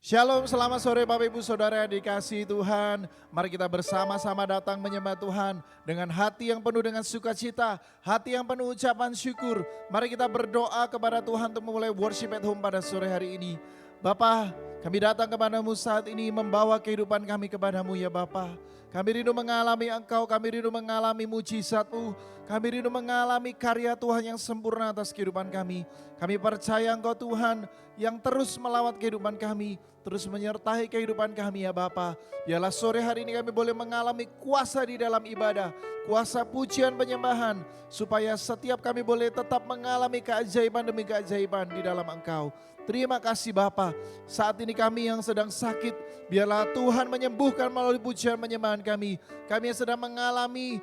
Shalom, selamat sore Bapak Ibu Saudara yang dikasihi Tuhan. Mari kita bersama-sama datang menyembah Tuhan dengan hati yang penuh dengan sukacita, hati yang penuh ucapan syukur. Mari kita berdoa kepada Tuhan untuk memulai worship at home pada sore hari ini. Bapa, kami datang kepadamu saat ini membawa kehidupan kami kepadamu ya Bapa. Kami rindu mengalami Engkau, kami rindu mengalami mujizat-Mu, kami rindu mengalami karya Tuhan yang sempurna atas kehidupan kami. Kami percaya Engkau Tuhan yang terus melawat kehidupan kami, terus menyertai kehidupan kami ya Bapa. Biarlah sore hari ini kami boleh mengalami kuasa di dalam ibadah, kuasa pujian penyembahan, supaya setiap kami boleh tetap mengalami keajaiban demi keajaiban di dalam Engkau. Terima kasih Bapa. Saat ini kami yang sedang sakit, biarlah Tuhan menyembuhkan melalui pujian penyembahan kami. Kami yang sedang mengalami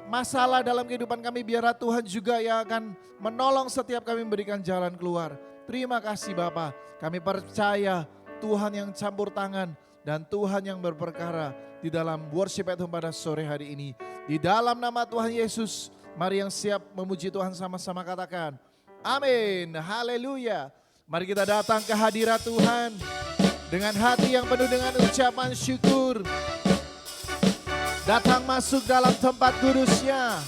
masalah dalam kehidupan kami, biarlah Tuhan juga yang akan menolong setiap kami memberikan jalan keluar. Terima kasih Bapa. Kami percaya Tuhan yang campur tangan dan Tuhan yang berperkara di dalam worship at home pada sore hari ini. Di dalam nama Tuhan Yesus, mari yang siap memuji Tuhan sama-sama katakan, amin, haleluya. Mari kita datang ke hadirat Tuhan dengan hati yang penuh dengan ucapan syukur. Datang masuk dalam tempat kudus-Nya.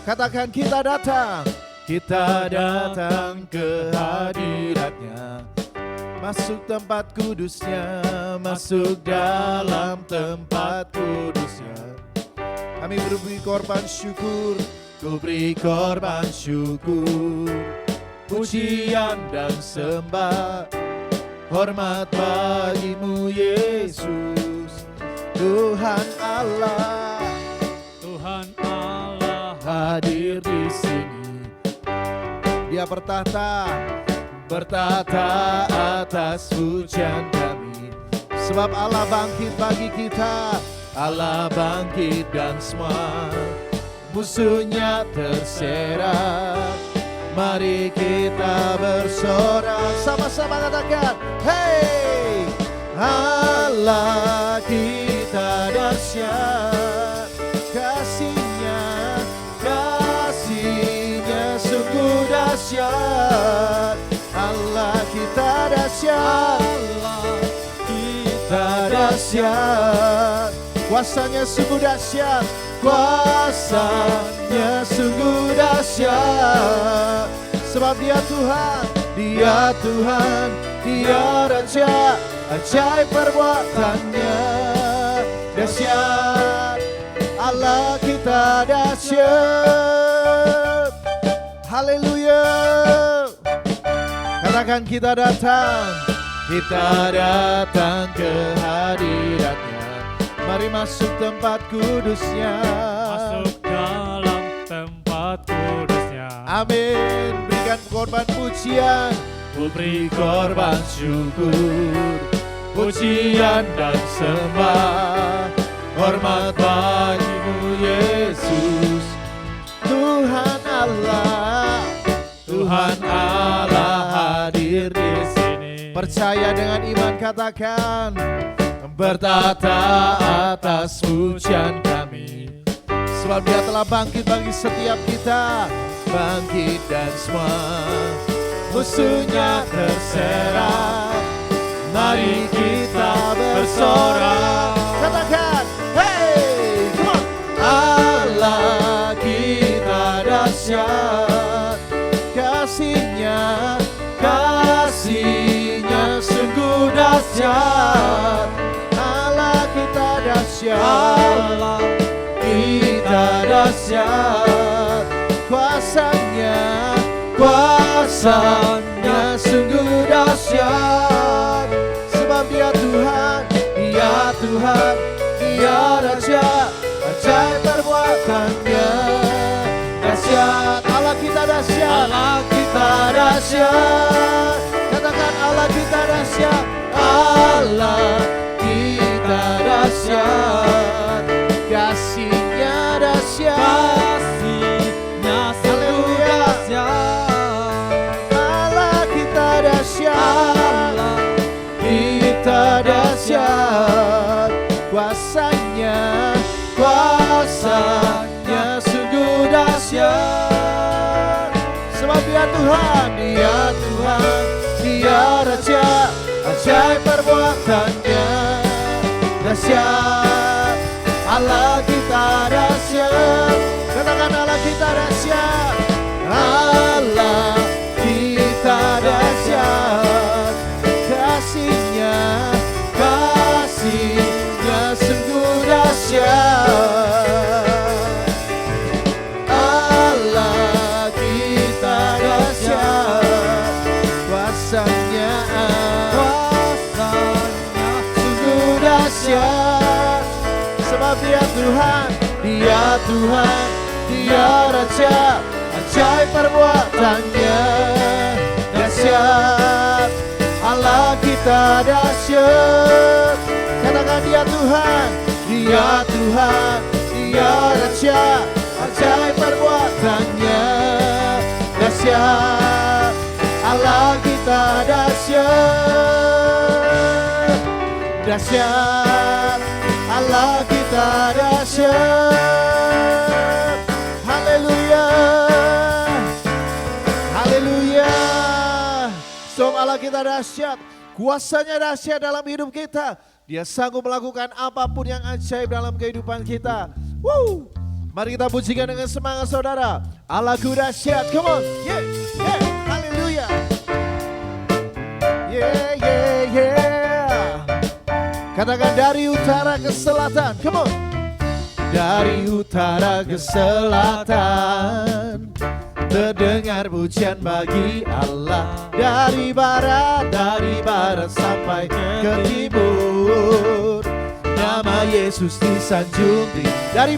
Katakan kita datang. Kita datang ke hadirat-Nya. Masuk tempat kudus-Nya, masuk dalam tempat kudus-Nya. Kami beri korban syukur. Ku beri korban syukur, pujian dan sembah, hormat bagimu Yesus. Tuhan Allah hadir di sini. Dia bertahta atas pujian kami. Sebab Allah bangkit bagi kita, Allah bangkit dan semua musuhnya terserak. Mari kita bersorak, sama-sama katakan, hey, Allah kita dahsyat, kasih-Nya sungguh dahsyat. Allah kita dahsyat, Allah kita dahsyat, kuasa-Nya sungguh dahsyat. Kuasa-Nya sungguh dahsyat. Sebab Dia Tuhan, Dia Tuhan, Dia Raja, ajaib perbuatan-Nya dahsyat. Allah kita dahsyat. Haleluya. Katakan kita datang ke hadirat-Nya. Mari masuk tempat kudus-Nya, masuk dalam tempat kudus-Nya. Amin. Berikan korban pujian. Ku beri korban syukur, pujian dan sembah, hormat bagimu Yesus. Tuhan Allah hadir di sini. Percaya dengan iman katakan, bertahta atas pujian kami. Sebab Dia telah bangkit bagi setiap kita, bangkit dan semua musuhnya terserak. Mari kita bersorak, katakan, hey, come on. Allah kita dahsyat, kasih-Nya sungguh dahsyat. Allah kita dahsyat, kuasa-Nya sungguh dahsyat. Sebab Dia Tuhan, Dia Raja, ajaib perbuatan-Nya dahsyat. Allah kita dahsyat, Allah kita dahsyat. Katakan Allah kita dahsyat, Allah kita dahsyat, kasih-Nya dahsyat, sungguh dahsyat. Allah kita dahsyat, kuasa-Nya sungguh dahsyat. Sebab Dia Tuhan, Dia Tuhan, Dia Raja, ajaib perbuatannya dahsyat. Allah kita dahsyat, katakan Allah kita dahsyat. Allah kita dahsyat, kasih-Nya sungguh dahsyat. Allah kita dahsyat, kuasa-Nya sungguh dahsyat. Sebab Dia Tuhan, Dia Tuhan, Dia Raja, ajaib perbuatannya dahsyat. Allah kita dahsyat, katakan Dia Tuhan, Dia Tuhan, Dia Raja, ajaib perbuatannya dahsyat. Allah kita dahsyat, dahsyat. Allah kita dahsyat. Haleluya, haleluya. Sebab Allah kita dahsyat, kuasa-Nya dahsyat dalam hidup kita. Dia sanggup melakukan apapun yang ajaib dalam kehidupan kita. Woo! Mari kita pujikan dengan semangat saudara. Allahku dahsyat, come on, yeah, yeah, haleluya. Yeah, yeah, yeah. Katakan dari utara ke selatan, come on. Dari utara ke selatan terdengar pujian bagi Allah. Dari barat sampai ke timur, nama Yesus disanjung tinggi. Dari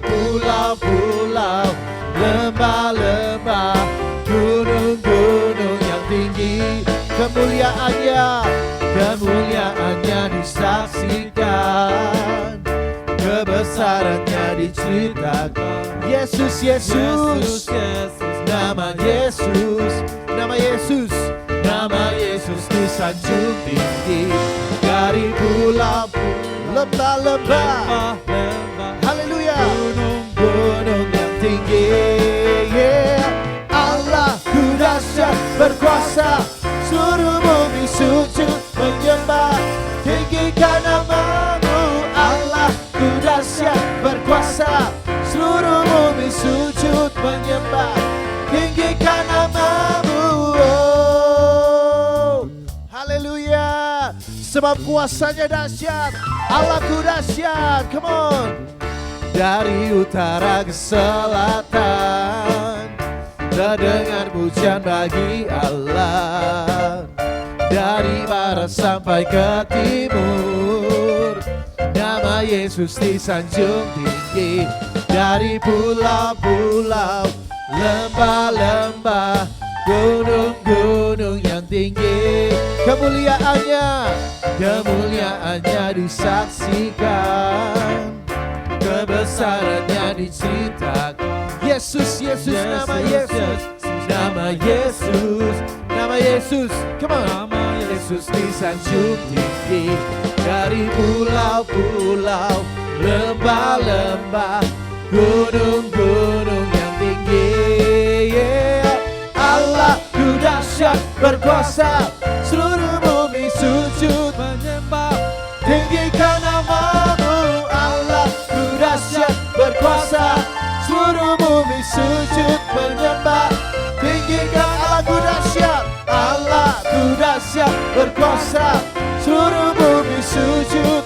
pulau-pulau, lembah-lembah, gunung-gunung yang tinggi, kemuliaannya disaksikan, kebesarannya diceritakan. Yesus, Yesus, nama Yesus, nama Yesus, nama Yesus disanjung tinggi. Dari pulau, lembah-lembah, haleluya, gunung-gunung yang tinggi, yeah. Allahku dahsyat berkuasa, seluruh bumi sujud menyembah, tinggikan nama-Mu. Allahku dahsyat berkuasa, seluruh bumi sujud menyembah, tinggikan nama-Mu. Oh, haleluya. Sebab kuasa-Nya dahsyat, Allahku dahsyat, come on. Dari utara ke selatan terdengar pujian bagi Allah. Dari barat sampai ke timur, nama Yesus disanjung tinggi. Dari pulau-pulau, lembah-lembah, gunung-gunung yang tinggi, kemuliaannya disaksikan, kebesarannya diceritakan. Yesus, Yesus, nama Yesus, nama Yesus, nama Yesus, come on. Nama Yesus disanjung tinggi. Dari pulau-pulau, lembah-lembah, gunung-gunung yang tinggi, yeah. Allahku dahsyat berkuasa, seluruh bumi sujud menyembah, tinggikan nama-Mu. Allahku dahsyat berkuasa, seluruh bumi sujud menyembah, tinggikan. Allahku dahsyat, Allahku dahsyat berkuasa, seluruh bumi sujud,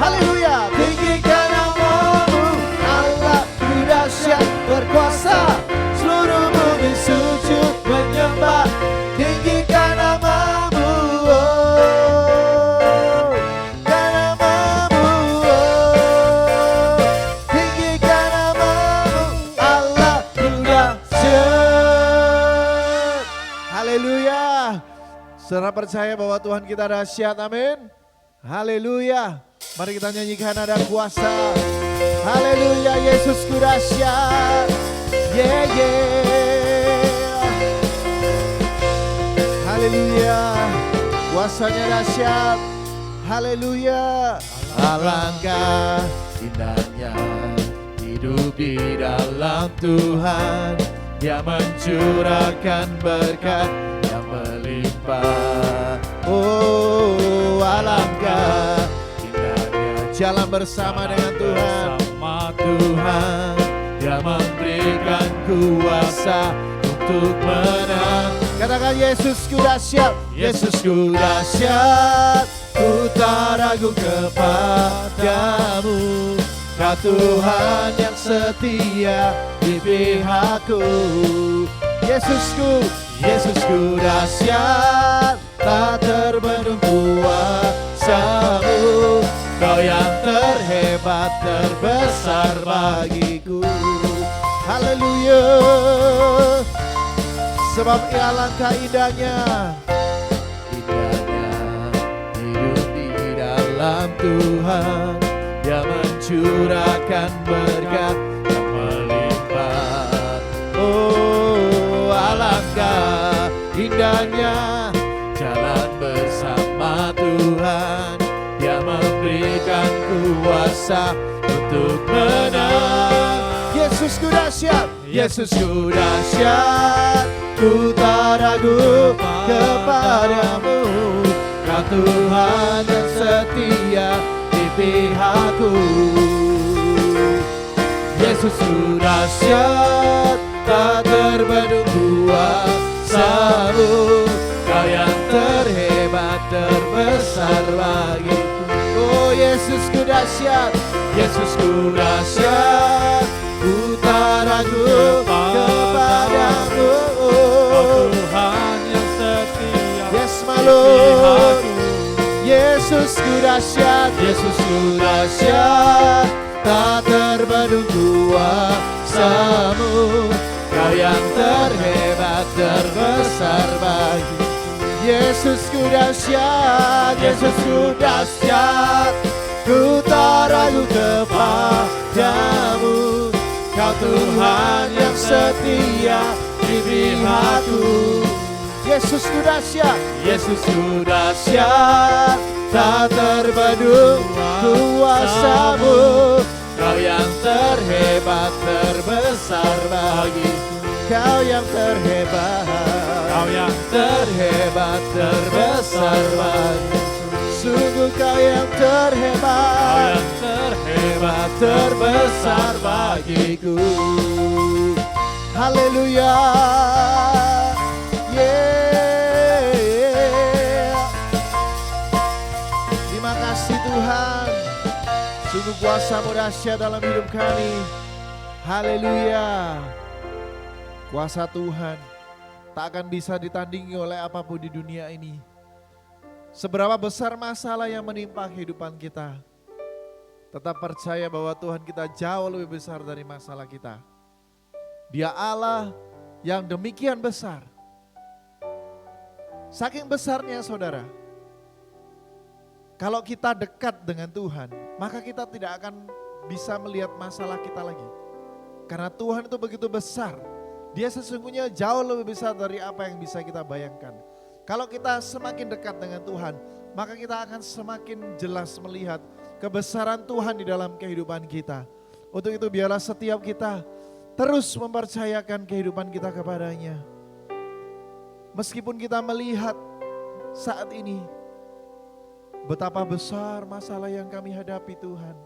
haleluya, tinggikan nama-Mu. Allahku dahsyat berkuasa, seluruh bumi sujud menyembah, tinggikan nama-Mu. Oh, nama-Mu, oh, tinggikan nama-Mu. Allahku dahsyat, haleluya. Saudara percaya bahwa Tuhan kita dahsyat, amin. Haleluya. Mari kita nyanyikan ada kuasa. Haleluya, Yesusku dahsyat. Yeah, yeah. Haleluya. Kuasanya dahsyat. Haleluya. Alangkah indahnya hidup di dalam Tuhan. Dia mencurahkan berkat yang melimpah. Oh, alangkah indahnya jalan bersama dengan Tuhan. Bersama Tuhan, Dia memberikan kuasa untuk menang. Katakan Yesusku dahsyat, Yesusku dahsyat, ku tak ragu kepadamu. Kau Tuhan yang setia di pihakku. Yesusku, Yesusku dahsyat, tak terbendung kuasa-Mu. Kau yang terhebat, terbesar bagiku. Haleluya. Sebab alangkah indahnya, indahnya hidup di dalam Tuhan. Dia mencurahkan berkat yang melimpah. Oh, alangkah indahnya jalan bersama Tuhan. Dia memberikan kuasa untuk menang. Yesusku dahsyat, Yesusku dahsyat, ku tak ragu kepadamu. Kau Tuhan yang setia di pihakku. Yesusku dahsyat, tak terbendung kuasa-Mu. Kau yang terhebat, terbesar bagiku. Oh, Yesusku dahsyat, Yesusku dahsyat, ku tak ragu kepadamu. Tuhan yang setia. Yes, my Lord. Yesusku dahsyat, Yesusku dahsyat, tak terbendung kuasa-Mu. Kau yang terhebat, terbesar bagiku. Yesusku dahsyat, Yesusku dahsyat, ku tak ragu kepadamu. Kau Tuhan yang setia di pihakku. Yesusku dahsyat, Yesusku dahsyat, tak terbendung kuasa-Mu. Kau yang terhebat, terbesar bagiku. Kau yang terhebat, Kau yang terhebat, terbesar bagiku. Sungguh Kau yang terhebat, terhebat, terbesar bagiku. Haleluya. Yeah. Terima kasih Tuhan. Sungguh kuasa-Mu dahsyat dalam hidup kami. Haleluya. Kuasa Tuhan tak akan bisa ditandingi oleh apapun di dunia ini. Seberapa besar masalah yang menimpa kehidupan kita, tetap percaya bahwa Tuhan kita jauh lebih besar dari masalah kita. Dia Allah yang demikian besar. Saking besarnya saudara, kalau kita dekat dengan Tuhan, maka kita tidak akan bisa melihat masalah kita lagi. Karena Tuhan itu begitu besar. Dia sesungguhnya jauh lebih besar dari apa yang bisa kita bayangkan. Kalau kita semakin dekat dengan Tuhan, maka kita akan semakin jelas melihat kebesaran Tuhan di dalam kehidupan kita. Untuk itu biarlah setiap kita terus mempercayakan kehidupan kita kepadanya. Meskipun kita melihat saat ini betapa besar masalah yang kami hadapi Tuhan,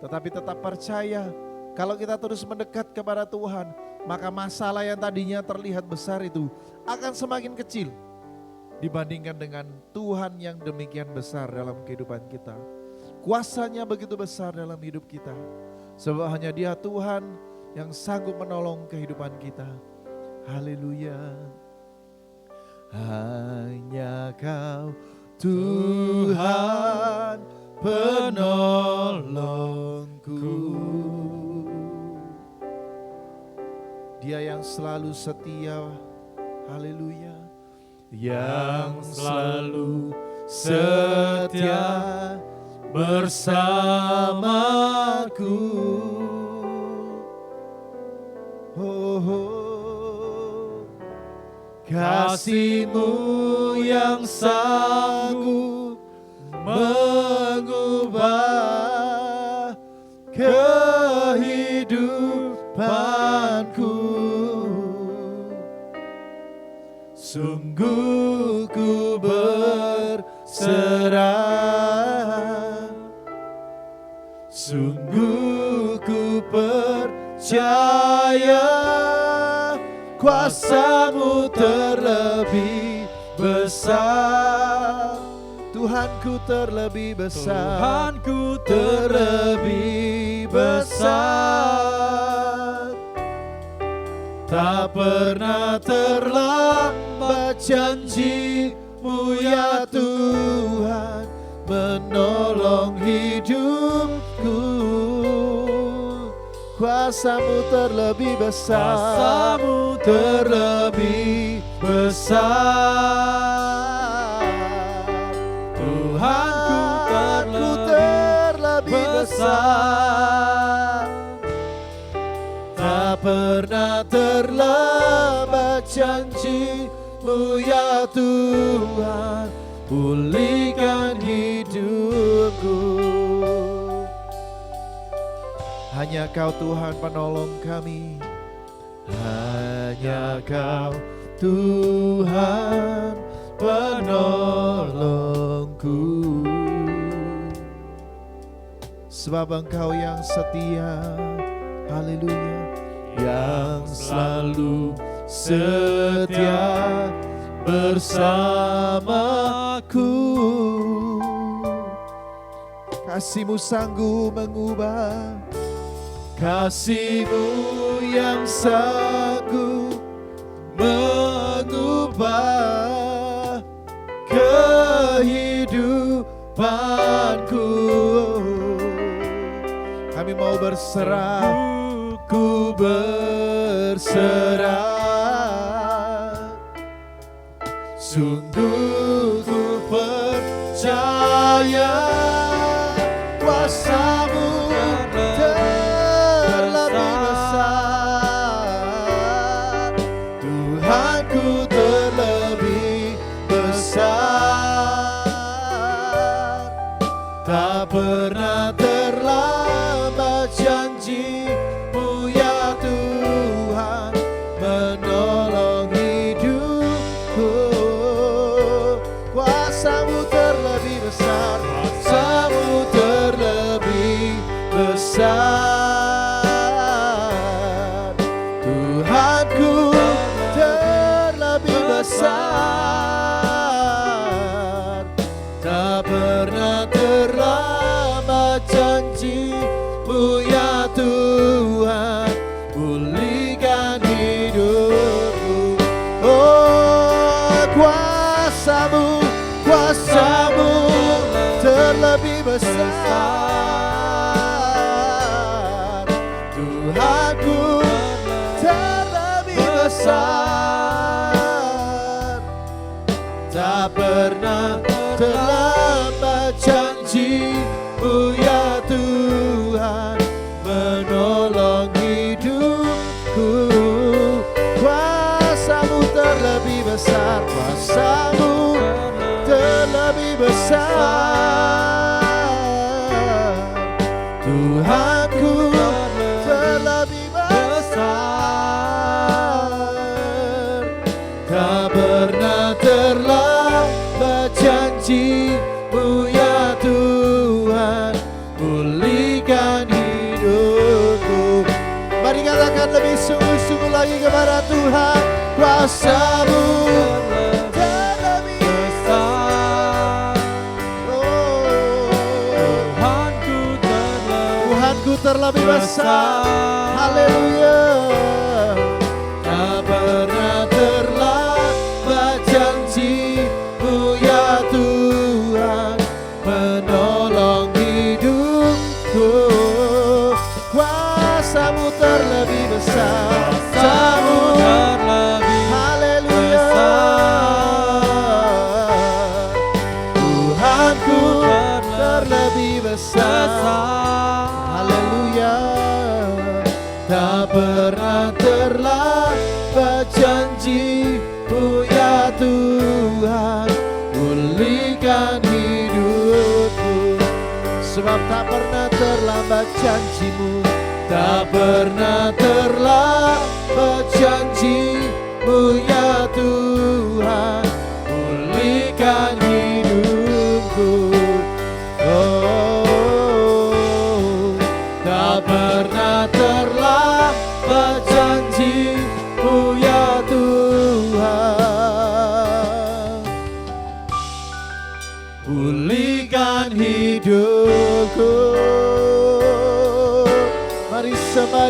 tetapi tetap percaya kalau kita terus mendekat kepada Tuhan, maka masalah yang tadinya terlihat besar itu akan semakin kecil dibandingkan dengan Tuhan yang demikian besar dalam kehidupan kita. Kuasanya begitu besar dalam hidup kita, sebab hanya Dia Tuhan yang sanggup menolong kehidupan kita. Haleluya. Hanya Kau Tuhan penolongku. Dia yang selalu setia, haleluya, yang selalu setia bersamaku. Oh, oh. Kasih-Mu yang sanggup mengubah kehidupanku. sungguh ku berserah, sungguh ku percaya kuasa-Mu terlebih besar. Tuhanku terlebih besar, Tuhanku terlebih besar. Tak pernah terlambat janji-Mu ya Tuhan menolong hidupku. Kuasa-Mu terlebih besar, Kuasa-Mu terlebih besar. Tuhanku terlebih besar. Tak pernah terlambat janji-Mu ya Tuhan pulihkan hidupku. Hanya Kau Tuhan penolong kami, hanya Kau Tuhan penolongku. Sebab Engkau yang setia, haleluya, yang selalu setia bersamaku. Kasih-Mu sanggup mengubah, kasih-Mu yang sanggup mengubah kehidupanku. Kami mau berserah, ku berserah, sungguh ku percaya kuasa-Mu terlebih besar. Tuhanku terlebih besar. Tak pernah terlambat janji-Mu ya Tuhan menolong hidupku. Kuasa-Mu terlebih besar, kuasa-Mu terlebih besar. Tuhanku terlebih besar. Tak pernah terlambat janji-Mu ya Tuhan pulihkan hidupku. Oh, kuasa-Mu, kuasa-Mu terlebih besar. Tuhanku terlebih besar. Tak pernah terlambat janji-Mu ya Tuhan menolong hidupku. Kuasa-Mu terlebih besar, kuasa-Mu terlebih besar. Tuhanku terlebih besar. Tak pernah terlambat janji-Mu ya Tuhan pulihkan hidupku. Mari katakan lebih sungguh-sungguh lagi kepada Tuhan. Kuasa-Mu terlebih besar. Tuhanku terlebih besar. Haleluya. Tak pernah terlambat janji-Mu ya Tuhan menolong hidupku. Kuasa-Mu terlebih besar, kuasa-Mu terlebih besar. Tuhanku terlebih besar. Haleluya. Tak pernah terlambat janji-Mu ya Tuhan pulihkan hidupku. Sebab tak pernah terlambat janji-Mu, tak pernah terlambat janji-Mu ya Tuhan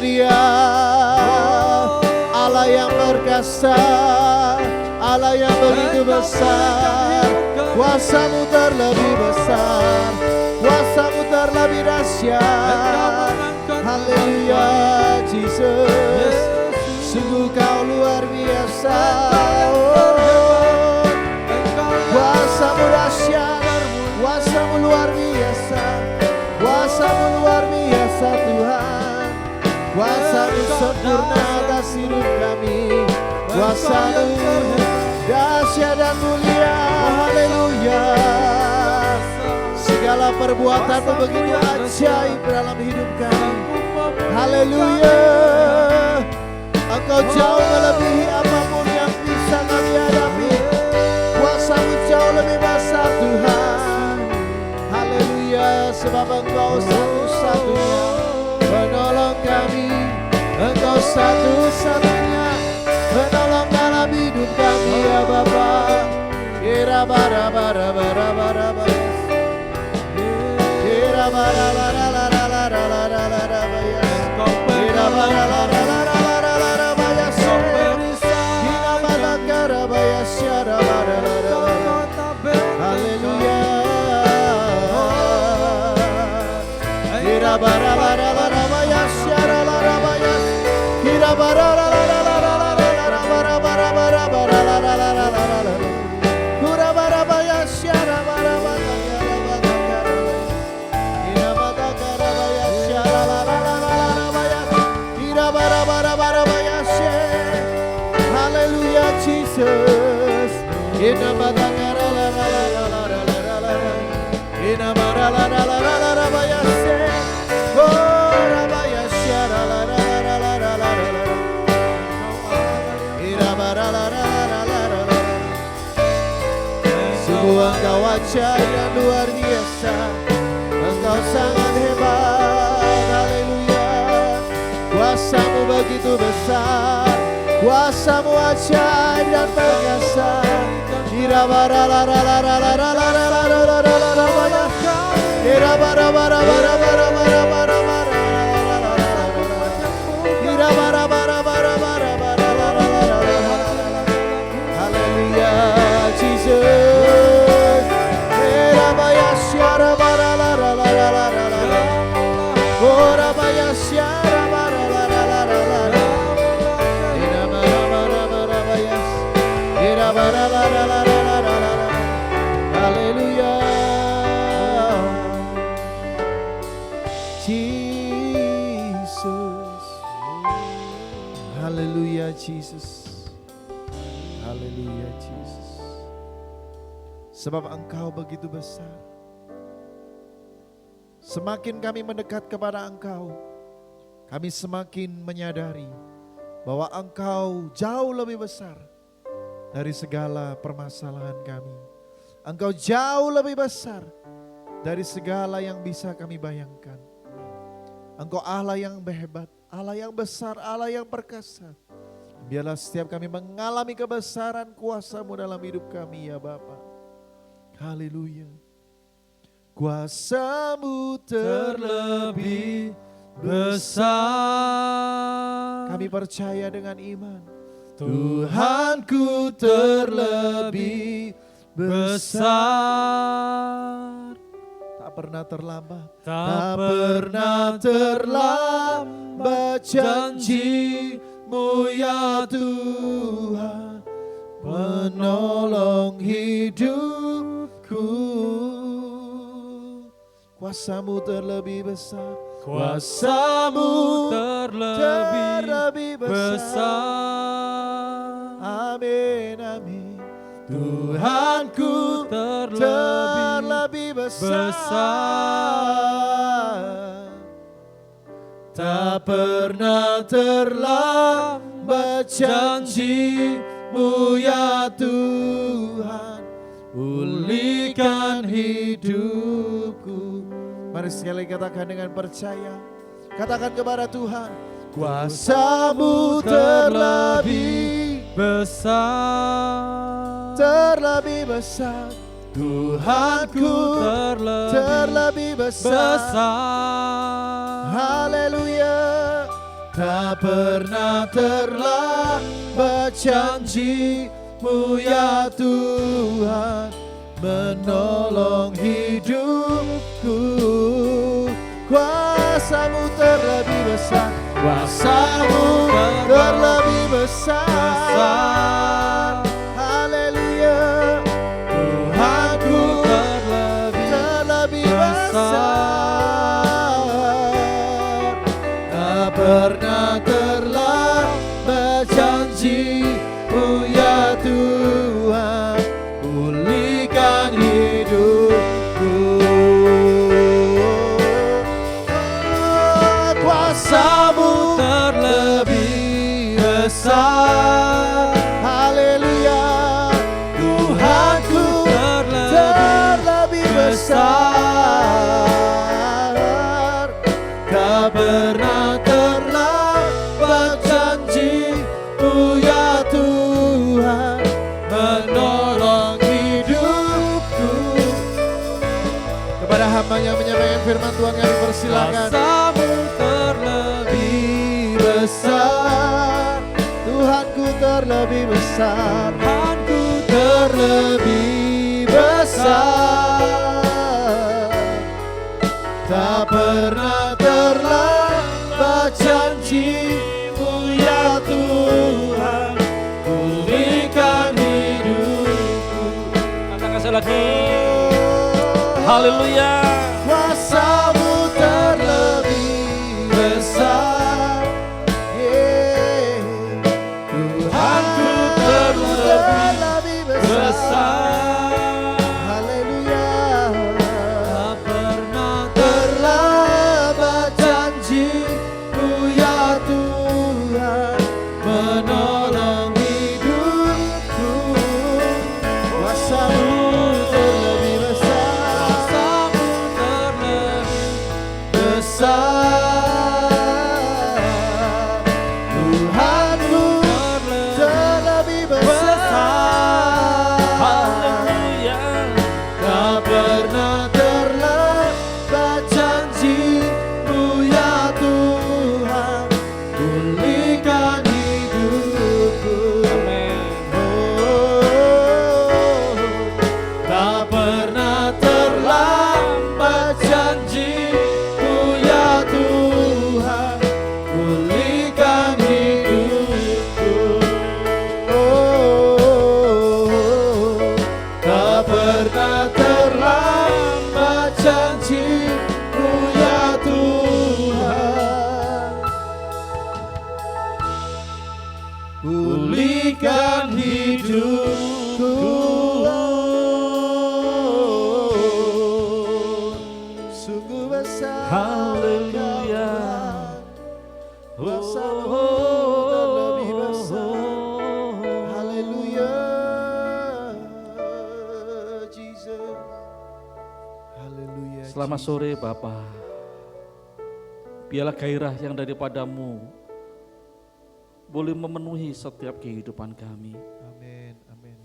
Dia, Allah yang perkasa, Allah yang begitu besar. Kuasa-Mu terlebih besar, kuasa-Mu terlebih dahsyat. Haleluya, Jesus. Sungguh Kau luar biasa. Kuasa-Mu dahsyat, kuasa-Mu luar biasa, kuasa-Mu luar biasa Tuhan. Kuasa-Mu sempurna atas hidup kami, kuasa-Mu dahsyat dan mulia. Haleluya. Segala perbuatan-Mu begitu ajaib dalam hidup kami. Haleluya. Engkau jauh melebihi apapun yang bisa kami hadapi. Kuasa-Mu jauh lebih besar Tuhan. Haleluya. Sebab Engkau satu-satunya penolong kami. Engkau satu-satunya penolong dalam hidup kami ya Bapa. Kira bara bara bara bara bara. Kira bara bara bara bara bara bara bara. Kira bara bara bara bara bara bara. Kira bara bara bara syara bara bara. Haleluya. Kira bara bara bara bara syara bara bara. Kira bara bara bara bara bara bara bara bara bara. Kura bara bara syara bara bara. Kira bara bara bara syara bara bara. Kira bara bara bara bara syara. Haleluya Jesus. Ina bara bara la la la la la la la. Ina bara la la la la la bara syara. Kura bara syara la la la la la la la. Ina bara la la la la la. Sungguh Engkau ajaib dan luar biasa. Engkau sangat hebat. Haleluya. Kuasa-Mu begitu besar, kuasa-Mu ajaib dan perkasa. Ira bara la la la la la la la la la la la la la la. Ira bara bara bara bara bara bara bara. Ira bara bara bara bara bara la la la la la. Haleluya Jesus. Ira baya syara bara la la la la la la. Ora baya syara bara la la la la la. Ira bara bara bara baya. Ira bara la la la la la la. Haleluya. Jesus. Haleluya Jesus. Haleluya Jesus. Sebab Engkau begitu besar. Semakin kami mendekat kepada Engkau, kami semakin menyadari bahwa Engkau jauh lebih besar dari segala permasalahan kami. Engkau jauh lebih besar dari segala yang bisa kami bayangkan. Engkau Allah yang hebat, Allah yang besar, Allah yang perkasa. Biarlah setiap kami mengalami kebesaran kuasa-Mu dalam hidup kami ya Bapa. Haleluya. Kuasa-Mu terlebih besar. Kami percaya dengan iman. Tuhanku terlebih besar. Tak pernah terlambat. Tak pernah terlambat janji-Mu ya Tuhan. Penolong hidupku. Kuasa-Mu terlebih besar. Kuasa-Mu terlebih besar. Amin, amin. Tuhanku terlebih besar. Tak pernah terlambat janji-Mu ya Tuhan. Pulihkan hidupku. Mari sekali katakan dengan percaya. Katakan kepada Tuhan. Kuasa-Mu terlebih besar, terlebih besar. Tuhanku terlebih besar. besar. Haleluya. Tak pernah terlambat janji-Mu ya Tuhan, menolong hidupku. Kuasa-Mu terlebih besar, Kuasa-Mu terlebih besar. Haleluya, Tuhanku terlebih besar. Tak pernah terlambat janji-Mu ya Tuhan, pulihkan hidupku. Kuasa-Mu terlebih besar. Haleluya, Tuhanku terlebih besar. Tak pernah terlambat janji-Mu ya Tuhan, menolong hidupku. Kepada hamba yang menyampaikan firman Tuhan kami persilakan. Kuasa-Mu terlebih besar, Tuhanku terlebih besar, Tuhanku terlebih besar. Tak pernah terlambat janji-Mu ya Tuhan, pulihkan hidupku. Katakan sekali lagi. Haleluya. Kuasa-Mu terlebih besar, Tuhanku terlebih besar. Haleluya. Tak pernah terlambat janji-Mu ya Tuhan, menolong hidupku. Kuasa-Mu terlebih besar, Tuhanku terlebih besar. Haleluya. Tak pernah terlambat janji-Mu ya Tuhan, pulihkan hidupku. Amin. Oh, tak pernah terlambat janji-Mu ya Tuhan, pulihkan hidupku. Oh, tak pernah terlambat janji-Mu ya Tuhan, pulihkan hidupku. Sungguh besar Haleluya. Kuasa-Mu terlebih besar. Haleluya, Jesus. Haleluya. Selamat sore Bapa. Biarlah gairah yang daripada-Mu boleh memenuhi setiap kehidupan kami. Amin, amin.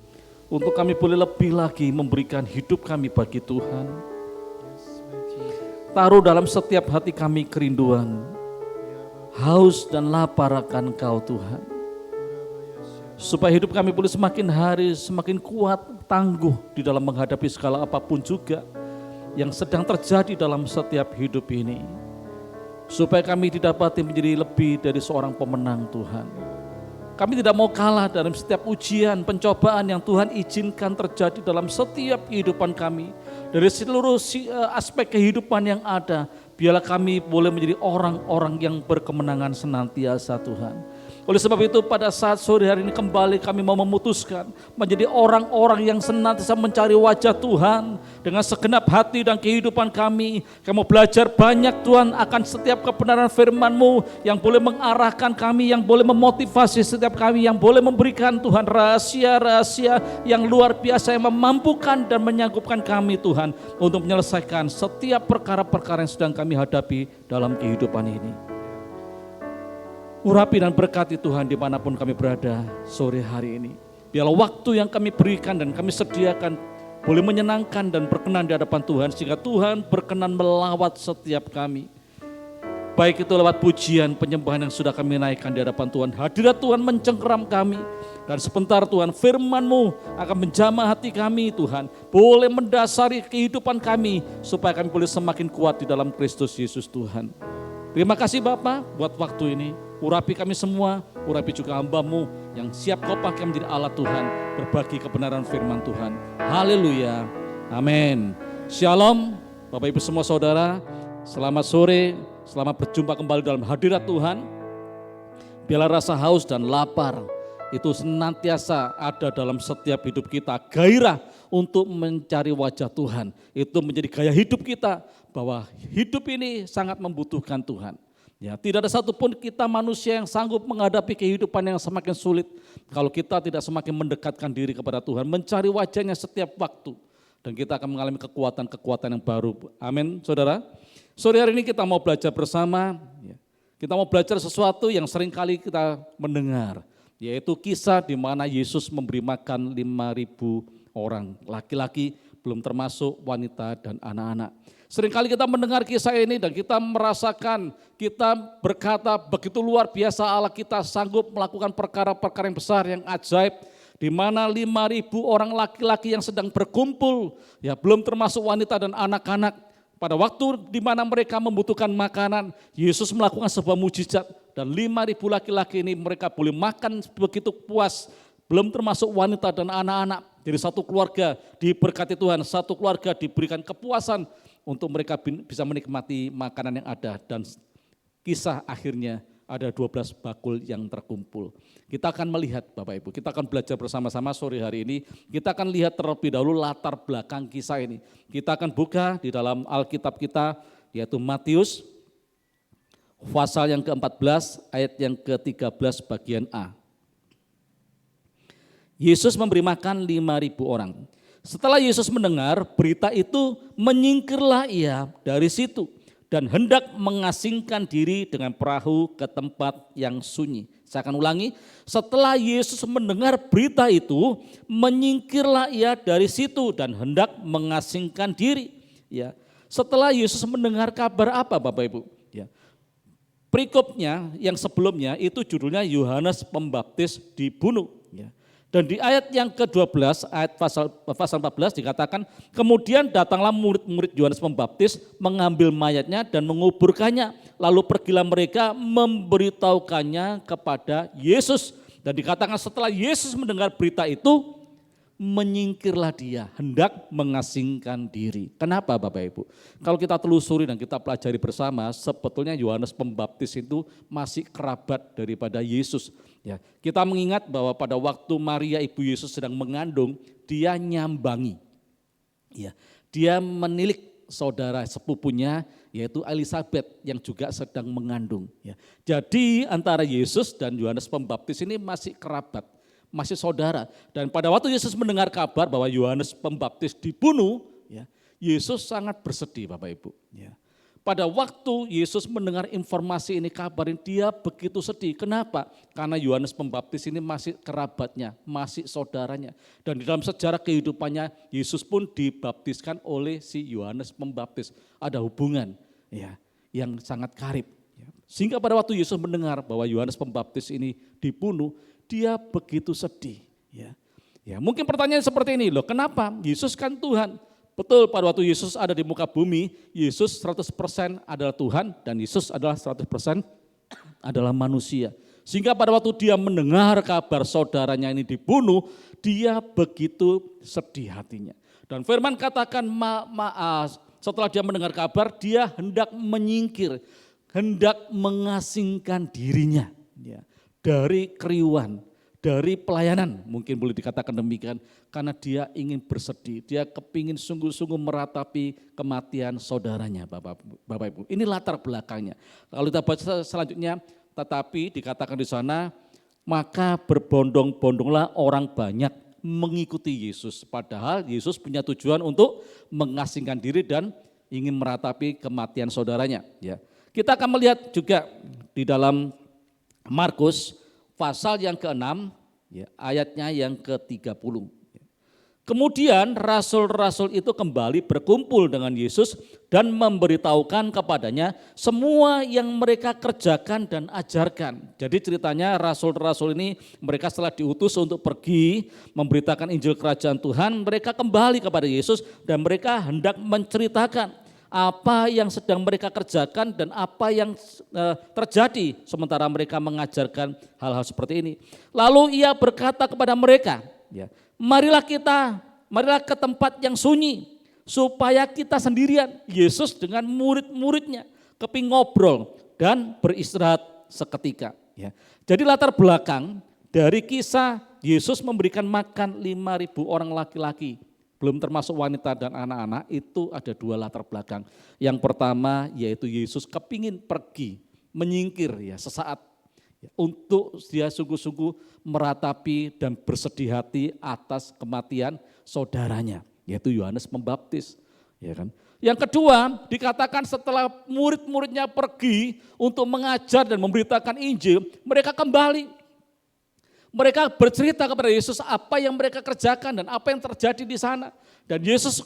Untuk kami boleh lebih lagi memberikan hidup kami bagi Tuhan. Yes, my Jesus. Taruh dalam setiap hati kami kerinduan, haus dan lapar akan Engkau Tuhan. Supaya hidup kami boleh semakin hari semakin kuat, tangguh di dalam menghadapi segala apapun juga yang sedang terjadi dalam setiap hidup ini. Supaya kami didapati menjadi lebih dari seorang pemenang Tuhan. Kami tidak mau kalah dalam setiap ujian, pencobaan yang Tuhan izinkan terjadi dalam setiap kehidupan kami. Dari seluruh aspek kehidupan yang ada, biarlah kami boleh menjadi orang-orang yang berkemenangan senantiasa Tuhan. Oleh sebab itu pada saat sore hari ini kembali kami mau memutuskan menjadi orang-orang yang senantiasa mencari wajah Tuhan dengan segenap hati dan kehidupan kami. Kami mau belajar banyak Tuhan akan setiap kebenaran firman-Mu yang boleh mengarahkan kami, yang boleh memotivasi setiap kami, yang boleh memberikan Tuhan rahasia-rahasia yang luar biasa yang memampukan dan menyanggupkan kami Tuhan untuk menyelesaikan setiap perkara-perkara yang sedang kami hadapi dalam kehidupan ini. Urapi dan berkati Tuhan dimanapun kami berada sore hari ini. Biarlah waktu yang kami berikan dan kami sediakan boleh menyenangkan dan berkenan di hadapan Tuhan. Sehingga Tuhan berkenan melawat setiap kami. Baik itu lewat pujian, penyembahan yang sudah kami naikkan di hadapan Tuhan. Hadirat Tuhan mencengkeram kami. Dan sebentar Tuhan, firman-Mu akan menjamah hati kami Tuhan. Boleh mendasari kehidupan kami supaya kami boleh semakin kuat di dalam Kristus Yesus Tuhan. Terima kasih Bapa buat waktu ini. Urapi kami semua, urapi juga hamba-Mu yang siap Kau pakai menjadi alat Tuhan. Berbagi kebenaran firman Tuhan. Haleluya. Amin. Shalom Bapak Ibu semua saudara. Selamat sore, selamat berjumpa kembali dalam hadirat Tuhan. Biarlah rasa haus dan lapar itu senantiasa ada dalam setiap hidup kita. Gairah untuk mencari wajah Tuhan. Itu menjadi gaya hidup kita. Bahwa hidup ini sangat membutuhkan Tuhan. Ya, tidak ada satupun kita manusia yang sanggup menghadapi kehidupan yang semakin sulit. Kalau kita tidak semakin mendekatkan diri kepada Tuhan. Mencari wajahnya setiap waktu. Dan kita akan mengalami kekuatan-kekuatan yang baru. Amin saudara. Sore hari ini kita mau belajar bersama. Kita mau belajar sesuatu yang sering kali kita mendengar. Yaitu kisah di mana Yesus memberi makan 5.000 orang, laki-laki belum termasuk wanita dan anak-anak. Seringkali kita mendengar kisah ini dan kita merasakan, kita berkata begitu luar biasa Allah kita sanggup melakukan perkara-perkara yang besar, yang ajaib. Di mana 5.000 orang laki-laki yang sedang berkumpul, ya belum termasuk wanita dan anak-anak. Pada waktu di mana mereka membutuhkan makanan, Yesus melakukan sebuah mujizat. Dan 5.000 laki-laki ini mereka boleh makan begitu puas, belum termasuk wanita dan anak-anak. Jadi satu keluarga diberkati Tuhan, satu keluarga diberikan kepuasan untuk mereka bisa menikmati makanan yang ada. Dan kisah akhirnya ada 12 bakul yang terkumpul. Kita akan melihat Bapak Ibu, kita akan belajar bersama-sama sore hari ini. Kita akan lihat terlebih dahulu latar belakang kisah ini. Kita akan buka di dalam Alkitab kita yaitu Matius pasal yang ke-14 ayat yang ke-13 bagian A. Yesus memberi makan 5.000 orang. Setelah Yesus mendengar berita itu, menyingkirlah ia dari situ dan hendak mengasingkan diri dengan perahu ke tempat yang sunyi. Saya akan ulangi, setelah Yesus mendengar berita itu, menyingkirlah ia dari situ dan hendak mengasingkan diri. Ya, setelah Yesus mendengar kabar apa Bapak Ibu? Ya, perikopnya yang sebelumnya itu judulnya Yohanes Pembaptis dibunuh. Ya. Dan di ayat yang ke-12, ayat pasal 14 dikatakan, kemudian datanglah murid-murid Yohanes Pembaptis mengambil mayatnya dan menguburkannya. Lalu pergilah mereka memberitahukannya kepada Yesus. Dan dikatakan setelah Yesus mendengar berita itu, menyingkirlah dia, hendak mengasingkan diri. Kenapa Bapak Ibu? Kalau kita telusuri dan kita pelajari bersama, sebetulnya Yohanes Pembaptis itu masih kerabat daripada Yesus. Ya, kita mengingat bahwa pada waktu Maria ibu Yesus sedang mengandung, dia nyambangi. Ya, dia menilik saudara sepupunya yaitu Elisabeth yang juga sedang mengandung. Ya. Jadi antara Yesus dan Yohanes Pembaptis ini masih kerabat, masih saudara. Dan pada waktu Yesus mendengar kabar bahwa Yohanes Pembaptis dibunuh, ya, Yesus sangat bersedih Bapak Ibu. Ya. Pada waktu Yesus mendengar informasi ini, kabarin, dia begitu sedih. Kenapa? Karena Yohanes Pembaptis ini masih kerabatnya, masih saudaranya. Dan di dalam sejarah kehidupannya, Yesus pun dibaptiskan oleh si Yohanes Pembaptis. Ada hubungan ya, yang sangat karib. Sehingga pada waktu Yesus mendengar bahwa Yohanes Pembaptis ini dibunuh, dia begitu sedih. Ya, mungkin pertanyaan seperti ini, loh kenapa? Yesus kan Tuhan. Betul, pada waktu Yesus ada di muka bumi, Yesus 100% adalah Tuhan dan Yesus adalah 100% adalah manusia. Sehingga pada waktu dia mendengar kabar saudaranya ini dibunuh, dia begitu sedih hatinya. Dan firman katakan setelah dia mendengar kabar, dia hendak menyingkir, hendak mengasingkan dirinya dari keriuhan, dari pelayanan, mungkin boleh dikatakan demikian, karena dia ingin bersedih, dia kepingin sungguh-sungguh meratapi kematian saudaranya Bapak Ibu. Ini latar belakangnya. Kalau kita baca selanjutnya, tetapi dikatakan di sana, maka berbondong-bondonglah orang banyak mengikuti Yesus. Padahal Yesus punya tujuan untuk mengasingkan diri dan ingin meratapi kematian saudaranya. Ya. Kita akan melihat juga di dalam Markus pasal yang ke-6, ya, ayatnya yang ke-30. Kemudian rasul-rasul itu kembali berkumpul dengan Yesus dan memberitahukan kepadanya semua yang mereka kerjakan dan ajarkan. Jadi ceritanya rasul-rasul ini mereka setelah diutus untuk pergi memberitakan Injil Kerajaan Tuhan, mereka kembali kepada Yesus dan mereka hendak menceritakan apa yang sedang mereka kerjakan dan apa yang terjadi sementara mereka mengajarkan hal-hal seperti ini. Lalu ia berkata kepada mereka, ya, marilah ke tempat yang sunyi supaya kita sendirian. Yesus dengan murid-muridnya keping ngobrol dan beristirahat seketika. Ya. Jadi latar belakang dari kisah Yesus memberikan makan 5.000 orang laki-laki, belum termasuk wanita dan anak-anak, itu ada 2 latar belakang. Yang pertama yaitu Yesus kepingin pergi, menyingkir ya sesaat, untuk dia sungguh-sungguh meratapi dan bersedih hati atas kematian saudaranya, yaitu Yohanes Pembaptis, ya kan. Yang kedua, dikatakan setelah murid-muridnya pergi untuk mengajar dan memberitakan Injil, mereka kembali. Mereka bercerita kepada Yesus apa yang mereka kerjakan dan apa yang terjadi di sana. Dan Yesus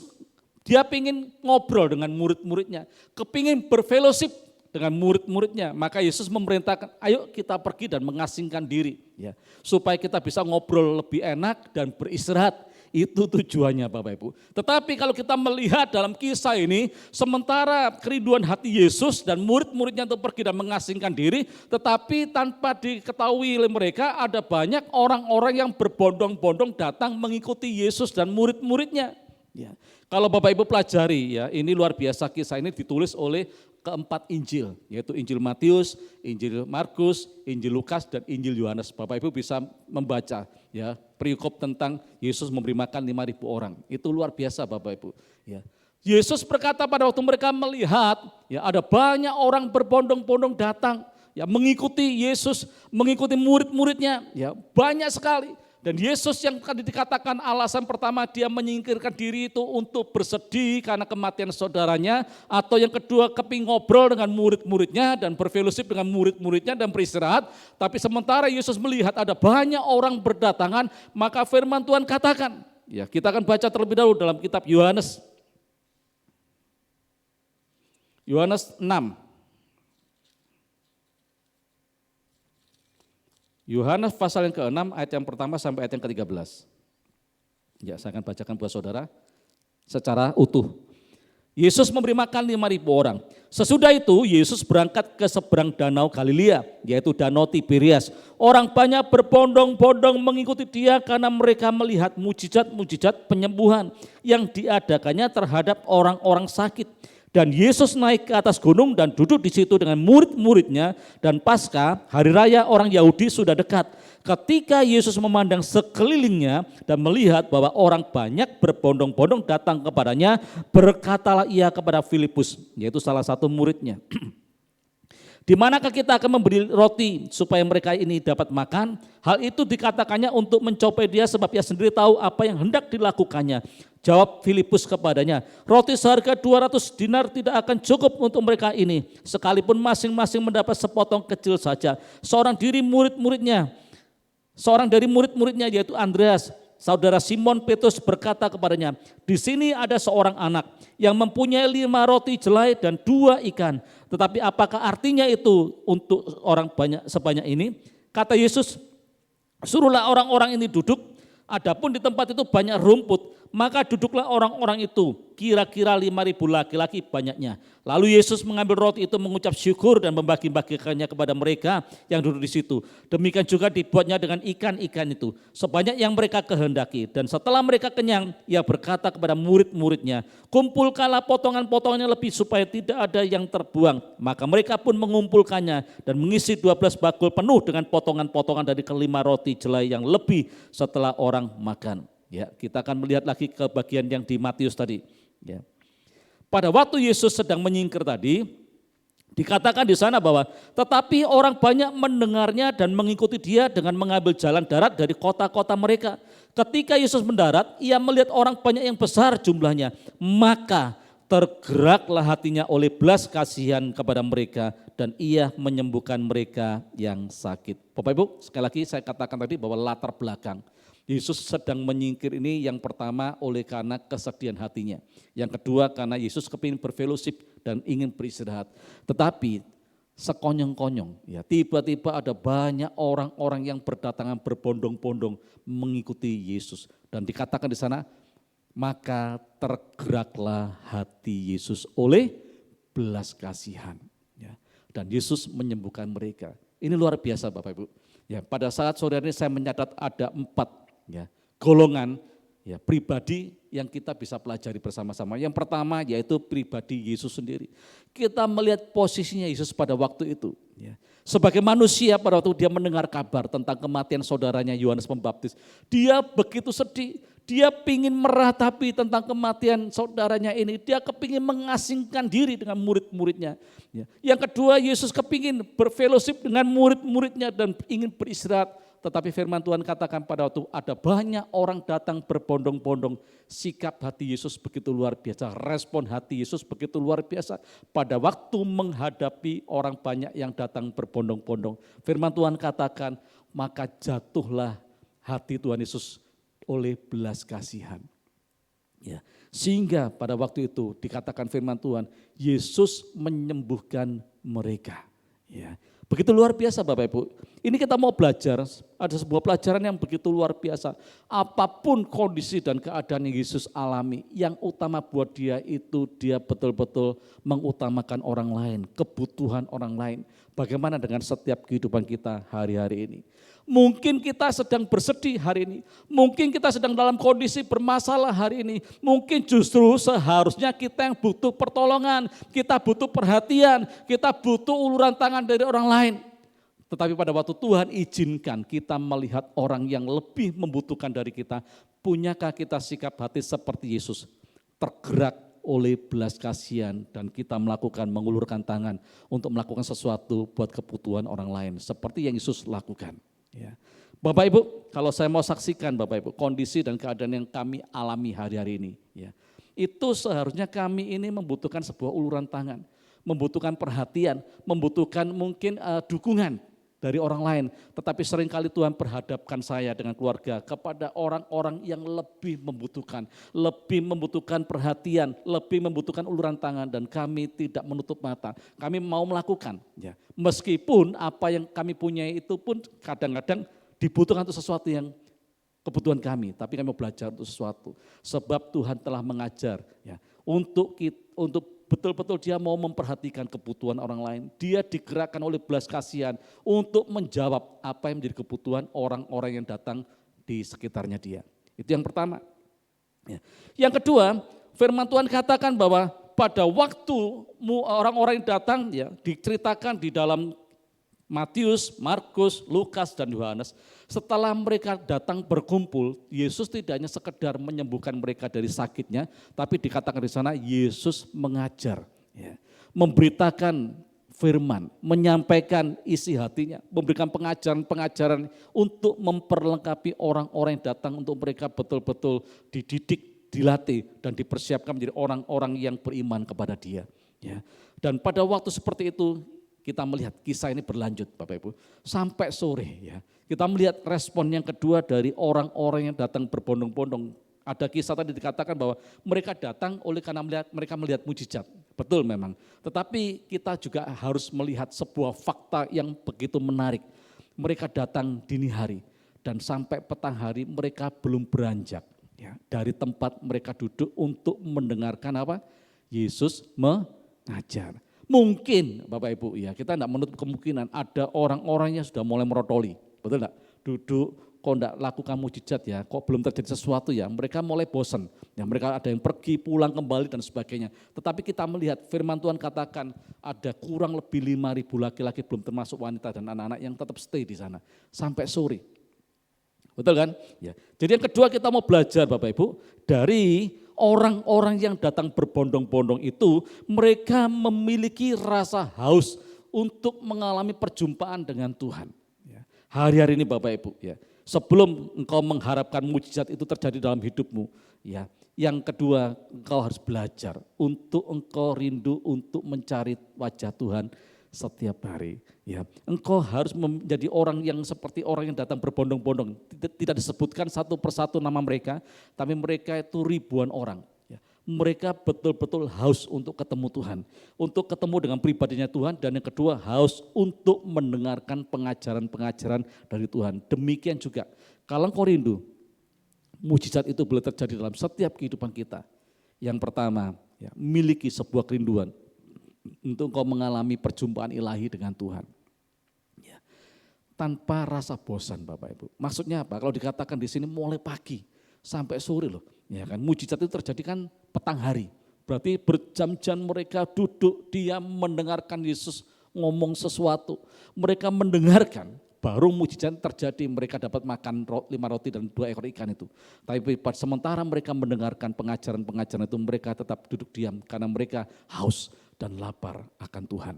dia ingin ngobrol dengan murid-muridnya, kepingin berfellowship dengan murid-muridnya. Maka Yesus memerintahkan, ayo kita pergi dan mengasingkan diri, ya, supaya kita bisa ngobrol lebih enak dan beristirahat. Itu tujuannya Bapak Ibu. Tetapi kalau kita melihat dalam kisah ini, sementara kerinduan hati Yesus dan murid-muridnya untuk pergi dan mengasingkan diri, tetapi tanpa diketahui oleh mereka ada banyak orang-orang yang berbondong-bondong datang mengikuti Yesus dan murid-muridnya. Ya. Kalau Bapak Ibu pelajari, ya, ini luar biasa, kisah ini ditulis oleh keempat Injil, yaitu Injil Matius, Injil Markus, Injil Lukas, dan Injil Yohanes. Bapak Ibu bisa membaca ya perikop tentang Yesus memberi makan 5.000 orang. Itu luar biasa Bapak Ibu. Ya. Yesus berkata pada waktu mereka melihat ya ada banyak orang berbondong-bondong datang ya mengikuti Yesus, mengikuti murid-muridnya, ya banyak sekali. Dan Yesus yang tadi dikatakan alasan pertama dia menyingkirkan diri itu untuk bersedih karena kematian saudaranya, atau yang kedua keping ngobrol dengan murid-muridnya dan berfellowship dengan murid-muridnya dan beristirahat. Tapi sementara Yesus melihat ada banyak orang berdatangan, maka firman Tuhan katakan, ya kita akan baca terlebih dahulu dalam kitab Yohanes 6. Yohanes pasal yang ke-6 ayat yang pertama sampai ayat yang ke-13. Ya, saya akan bacakan buat saudara secara utuh. Yesus memberi makan 5.000 orang. Sesudah itu Yesus berangkat ke seberang danau Galilea, yaitu danau Tiberias. Orang banyak berbondong-bondong mengikuti dia karena mereka melihat mujizat-mujizat penyembuhan yang diadakannya terhadap orang-orang sakit. Dan Yesus naik ke atas gunung dan duduk di situ dengan murid-muridnya, dan Paskah, hari raya orang Yahudi sudah dekat. Ketika Yesus memandang sekelilingnya dan melihat bahwa orang banyak berbondong-bondong datang kepadanya, berkatalah ia kepada Filipus, yaitu salah satu muridnya, di manakah kita akan memberi roti supaya mereka ini dapat makan? Hal itu dikatakannya untuk mencobai dia sebab ia sendiri tahu apa yang hendak dilakukannya. Jawab Filipus kepadanya, roti seharga 200 dinar tidak akan cukup untuk mereka ini, sekalipun masing-masing mendapat sepotong kecil saja. Seorang dari murid-muridnya yaitu Andreas, saudara Simon Petrus berkata kepadanya, di sini ada seorang anak yang mempunyai 5 roti jelai dan 2 ikan. Tetapi apakah artinya itu untuk orang banyak sebanyak ini? Kata Yesus, suruhlah orang-orang ini duduk. Adapun di tempat itu banyak rumput, maka duduklah orang-orang itu, kira-kira 5.000 laki-laki banyaknya. Lalu Yesus mengambil roti itu, mengucap syukur dan membagi-bagikannya kepada mereka yang duduk di situ. Demikian juga dibuatnya dengan ikan-ikan itu, sebanyak yang mereka kehendaki. Dan setelah mereka kenyang, ia berkata kepada murid-muridnya, kumpulkanlah potongan-potongannya lebih supaya tidak ada yang terbuang. Maka mereka pun mengumpulkannya dan mengisi 12 bakul penuh dengan potongan-potongan dari ke-5 roti jelai yang lebih setelah orang makan. Ya, kita akan melihat lagi ke bagian yang di Matius tadi. Ya. Pada waktu Yesus sedang menyingkir tadi, dikatakan di sana bahwa tetapi orang banyak mendengarnya dan mengikuti dia dengan mengambil jalan darat dari kota-kota mereka. Ketika Yesus mendarat, ia melihat orang banyak yang besar jumlahnya, maka tergeraklah hatinya oleh belas kasihan kepada mereka dan ia menyembuhkan mereka yang sakit. Bapak Ibu, sekali lagi saya katakan tadi bahwa latar belakang Yesus sedang menyingkir ini yang pertama oleh karena kesedihan hatinya. Yang kedua karena Yesus kepingin berfellowship dan ingin beristirahat. Tetapi sekonyong-konyong ya tiba-tiba ada banyak orang-orang yang berdatangan berbondong-bondong mengikuti Yesus. Dan dikatakan di sana, maka tergeraklah hati Yesus oleh belas kasihan. Ya. Dan Yesus menyembuhkan mereka. Ini luar biasa Bapak Ibu. Ya, pada saat sore ini saya mencatat ada 4 ya, golongan ya, pribadi yang kita bisa pelajari bersama-sama. Yang pertama yaitu pribadi Yesus sendiri. Kita melihat posisinya Yesus pada waktu itu. Ya. Sebagai manusia pada waktu dia mendengar kabar tentang kematian saudaranya Yohanes Pembaptis, dia begitu sedih. Dia pingin meratapi tentang kematian saudaranya ini. Dia kepingin mengasingkan diri dengan murid-muridnya. Ya. Yang kedua, Yesus kepingin berfellowship dengan murid-muridnya dan ingin beristirahat. Tetapi firman Tuhan katakan pada waktu ada banyak orang datang berbondong-bondong. Sikap hati Yesus begitu luar biasa. Respon hati Yesus begitu luar biasa. Pada waktu menghadapi orang banyak yang datang berbondong-bondong. Firman Tuhan katakan, maka jatuhlah hati Tuhan Yesus oleh belas kasihan. Ya, sehingga pada waktu itu dikatakan firman Tuhan, Yesus menyembuhkan mereka. Ya, begitu luar biasa Bapak Ibu. Ini kita mau belajar, ada sebuah pelajaran yang begitu luar biasa. Apapun kondisi dan keadaan yang Yesus alami, yang utama buat dia itu dia betul-betul mengutamakan orang lain, kebutuhan orang lain. Bagaimana dengan setiap kehidupan kita hari-hari ini? Mungkin kita sedang bersedih hari ini, mungkin kita sedang dalam kondisi bermasalah hari ini, mungkin justru seharusnya kita yang butuh pertolongan, kita butuh perhatian, kita butuh uluran tangan dari orang lain. Tetapi pada waktu Tuhan izinkan kita melihat orang yang lebih membutuhkan dari kita, punyakah kita sikap hati seperti Yesus, tergerak oleh belas kasihan dan kita mengulurkan tangan untuk melakukan sesuatu buat kebutuhan orang lain seperti yang Yesus lakukan. Ya. Bapak Ibu, kalau saya mau saksikan Bapak Ibu, kondisi dan keadaan yang kami alami hari-hari ini, ya, itu seharusnya kami ini membutuhkan sebuah uluran tangan, membutuhkan perhatian, membutuhkan mungkin dukungan dari orang lain. Tetapi seringkali Tuhan perhadapkan saya dengan keluarga kepada orang-orang yang lebih membutuhkan perhatian, lebih membutuhkan uluran tangan dan kami tidak menutup mata. Kami mau melakukan, ya. Meskipun apa yang kami punya itu pun kadang-kadang dibutuhkan untuk sesuatu yang kebutuhan kami, tapi kami mau belajar untuk sesuatu. Sebab Tuhan telah mengajar ya, untuk betul-betul dia mau memperhatikan kebutuhan orang lain. Dia digerakkan oleh belas kasihan untuk menjawab apa yang menjadi kebutuhan orang-orang yang datang di sekitarnya dia. Itu yang pertama. Ya. Yang kedua, firman Tuhan katakan bahwa pada waktu orang-orang yang datang ya diceritakan di dalam Matius, Markus, Lukas, dan Yohanes, setelah mereka datang berkumpul, Yesus tidak hanya sekedar menyembuhkan mereka dari sakitnya, tapi dikatakan di sana Yesus mengajar, ya, memberitakan firman, menyampaikan isi hatinya, memberikan pengajaran-pengajaran untuk memperlengkapi orang-orang yang datang untuk mereka betul-betul dididik, dilatih, dan dipersiapkan menjadi orang-orang yang beriman kepada Dia. Ya. Dan pada waktu seperti itu, kita melihat kisah ini berlanjut Bapak Ibu sampai sore ya. Kita melihat respon yang kedua dari orang-orang yang datang berbondong-bondong. Ada kisah tadi dikatakan bahwa mereka datang oleh karena mereka melihat mujizat. Betul memang. Tetapi kita juga harus melihat sebuah fakta yang begitu menarik. Mereka datang dini hari dan sampai petang hari mereka belum beranjak ya, dari tempat mereka duduk untuk mendengarkan apa? Yesus mengajar. Mungkin Bapak Ibu ya, kita tidak menutup kemungkinan ada orang-orang yang sudah mulai merotoli, betul enggak? Duduk kok enggak lakukan mujizat ya, kok belum terjadi sesuatu ya, mereka mulai bosan. Ya, mereka ada yang pergi, pulang kembali dan sebagainya. Tetapi kita melihat firman Tuhan katakan ada kurang lebih 5.000 laki-laki belum termasuk wanita dan anak-anak yang tetap stay di sana sampai sore. Betul kan? Ya. Jadi yang kedua kita mau belajar Bapak Ibu dari orang-orang yang datang berbondong-bondong itu, mereka memiliki rasa haus untuk mengalami perjumpaan dengan Tuhan. Ya. Hari-hari ini Bapak Ibu, ya, sebelum engkau mengharapkan mujizat itu terjadi dalam hidupmu, ya, Yang kedua, engkau harus belajar untuk engkau rindu untuk mencari wajah Tuhan setiap hari. Ya, engkau harus menjadi orang yang seperti orang yang datang berbondong-bondong. Tidak disebutkan satu persatu nama mereka, tapi mereka itu ribuan orang. Ya, mereka betul-betul haus untuk ketemu Tuhan, untuk ketemu dengan pribadinya Tuhan, dan yang kedua haus untuk mendengarkan pengajaran-pengajaran dari Tuhan. Demikian juga kalau engkau rindu, mujizat itu boleh terjadi dalam setiap kehidupan kita. Yang pertama, ya, miliki sebuah kerinduan untuk engkau mengalami perjumpaan ilahi dengan Tuhan. Ya, tanpa rasa bosan Bapak Ibu. Maksudnya apa? Kalau dikatakan di sini mulai pagi sampai sore loh. Ya kan, mujizat itu terjadi kan petang hari. Berarti berjam-jam mereka duduk diam mendengarkan Yesus ngomong sesuatu. Mereka mendengarkan, baru mujizat terjadi, mereka dapat makan 5 roti dan 2 ekor ikan itu. Tapi sementara mereka mendengarkan pengajaran-pengajaran itu, mereka tetap duduk diam karena mereka haus dan lapar akan Tuhan.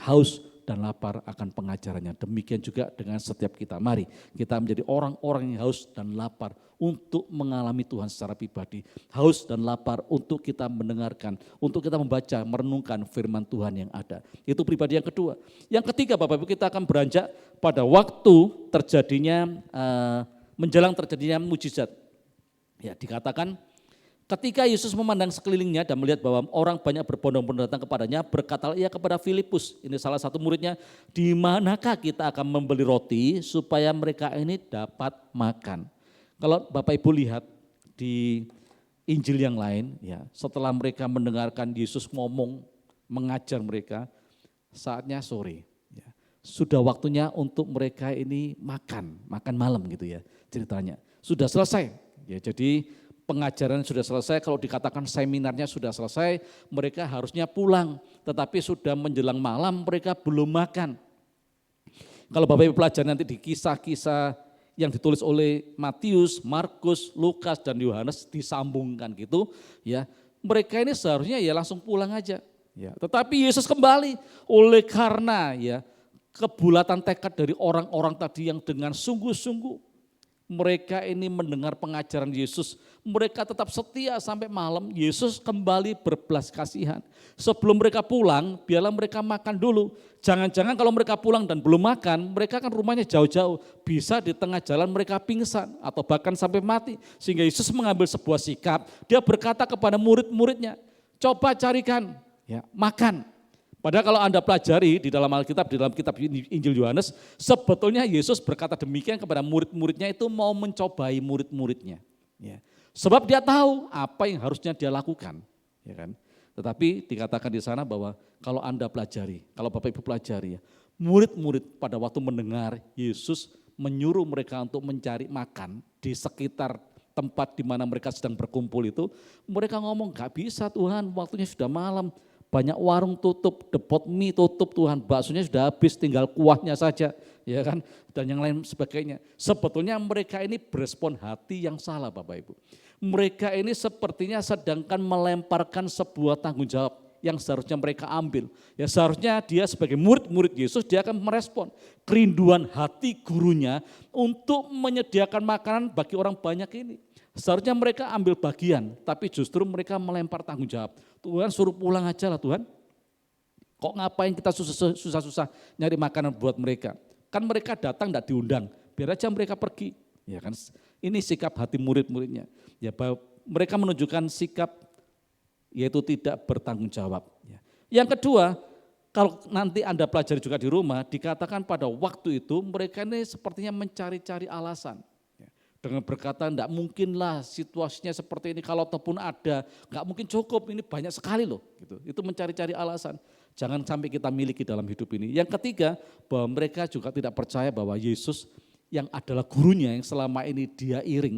Haus dan lapar akan pengajarannya. Demikian juga dengan setiap kita. Mari kita menjadi orang-orang yang haus dan lapar untuk mengalami Tuhan secara pribadi. Haus dan lapar untuk kita mendengarkan, untuk kita membaca, merenungkan firman Tuhan yang ada. Itu pribadi yang kedua. Yang ketiga Bapak Ibu, kita akan beranjak pada waktu terjadinya, menjelang terjadinya mujizat. Ya, dikatakan ketika Yesus memandang sekelilingnya dan melihat bahwa orang banyak berbondong-bondong datang kepadanya, berkatalah ia kepada Filipus, ini salah satu muridnya, di manakah kita akan membeli roti supaya mereka ini dapat makan. Kalau Bapak Ibu lihat di Injil yang lain, ya, setelah mereka mendengarkan Yesus ngomong, mengajar mereka, saatnya sore. Ya, sudah waktunya untuk mereka ini makan malam gitu ya ceritanya. Sudah selesai, ya, jadi pengajaran sudah selesai, kalau dikatakan seminarnya sudah selesai, mereka harusnya pulang. Tetapi sudah menjelang malam mereka belum makan. Kalau Bapak Ibu pelajari nanti di kisah-kisah yang ditulis oleh Matius, Markus, Lukas, dan Yohanes disambungkan gitu, ya, mereka ini seharusnya ya langsung pulang aja. Ya, tetapi Yesus kembali oleh karena ya kebulatan tekad dari orang-orang tadi yang dengan sungguh-sungguh mereka ini mendengar pengajaran Yesus, mereka tetap setia sampai malam. Yesus kembali berbelas kasihan. Sebelum mereka pulang, biarlah mereka makan dulu. Jangan-jangan kalau mereka pulang dan belum makan, mereka kan rumahnya jauh-jauh. Bisa di tengah jalan mereka pingsan atau bahkan sampai mati. Sehingga Yesus mengambil sebuah sikap, dia berkata kepada murid-muridnya, coba carikan ya, makan. Padahal kalau Anda pelajari di dalam Alkitab, di dalam kitab Injil Yohanes, sebetulnya Yesus berkata demikian kepada murid-muridnya itu mau mencobai murid-muridnya. Ya. Sebab dia tahu apa yang harusnya dia lakukan. Ya kan? Tetapi dikatakan di sana bahwa kalau Anda pelajari, kalau Bapak Ibu pelajari ya, murid-murid pada waktu mendengar Yesus menyuruh mereka untuk mencari makan di sekitar tempat di mana mereka sedang berkumpul itu, mereka ngomong gak bisa Tuhan, waktunya sudah malam. Banyak warung tutup, depot mie tutup Tuhan, baksonya sudah habis, tinggal kuahnya saja, ya kan, dan yang lain sebagainya. Sebetulnya mereka ini berespon hati yang salah Bapak Ibu. Mereka ini sepertinya sedangkan melemparkan sebuah tanggung jawab yang seharusnya mereka ambil. Ya seharusnya dia sebagai murid-murid Yesus, dia akan merespon kerinduan hati gurunya untuk menyediakan makanan bagi orang banyak ini. Seharusnya mereka ambil bagian, tapi justru mereka melempar tanggung jawab. Tuhan suruh pulang aja lah Tuhan. Kok ngapain kita susah-susah nyari makanan buat mereka? Kan mereka datang tidak diundang, biar aja mereka pergi. Ya kan? Ini sikap hati murid-muridnya. Ya, mereka menunjukkan sikap yaitu tidak bertanggung jawab. Ya. Yang kedua, kalau nanti Anda pelajari juga di rumah, dikatakan pada waktu itu mereka ini sepertinya mencari-cari alasan. Dengan berkata, enggak mungkinlah situasinya seperti ini, kalau ataupun ada, enggak mungkin cukup, ini banyak sekali loh. Gitu. Itu mencari-cari alasan, jangan sampai kita miliki dalam hidup ini. Yang ketiga, bahwa mereka juga tidak percaya bahwa Yesus yang adalah gurunya yang selama ini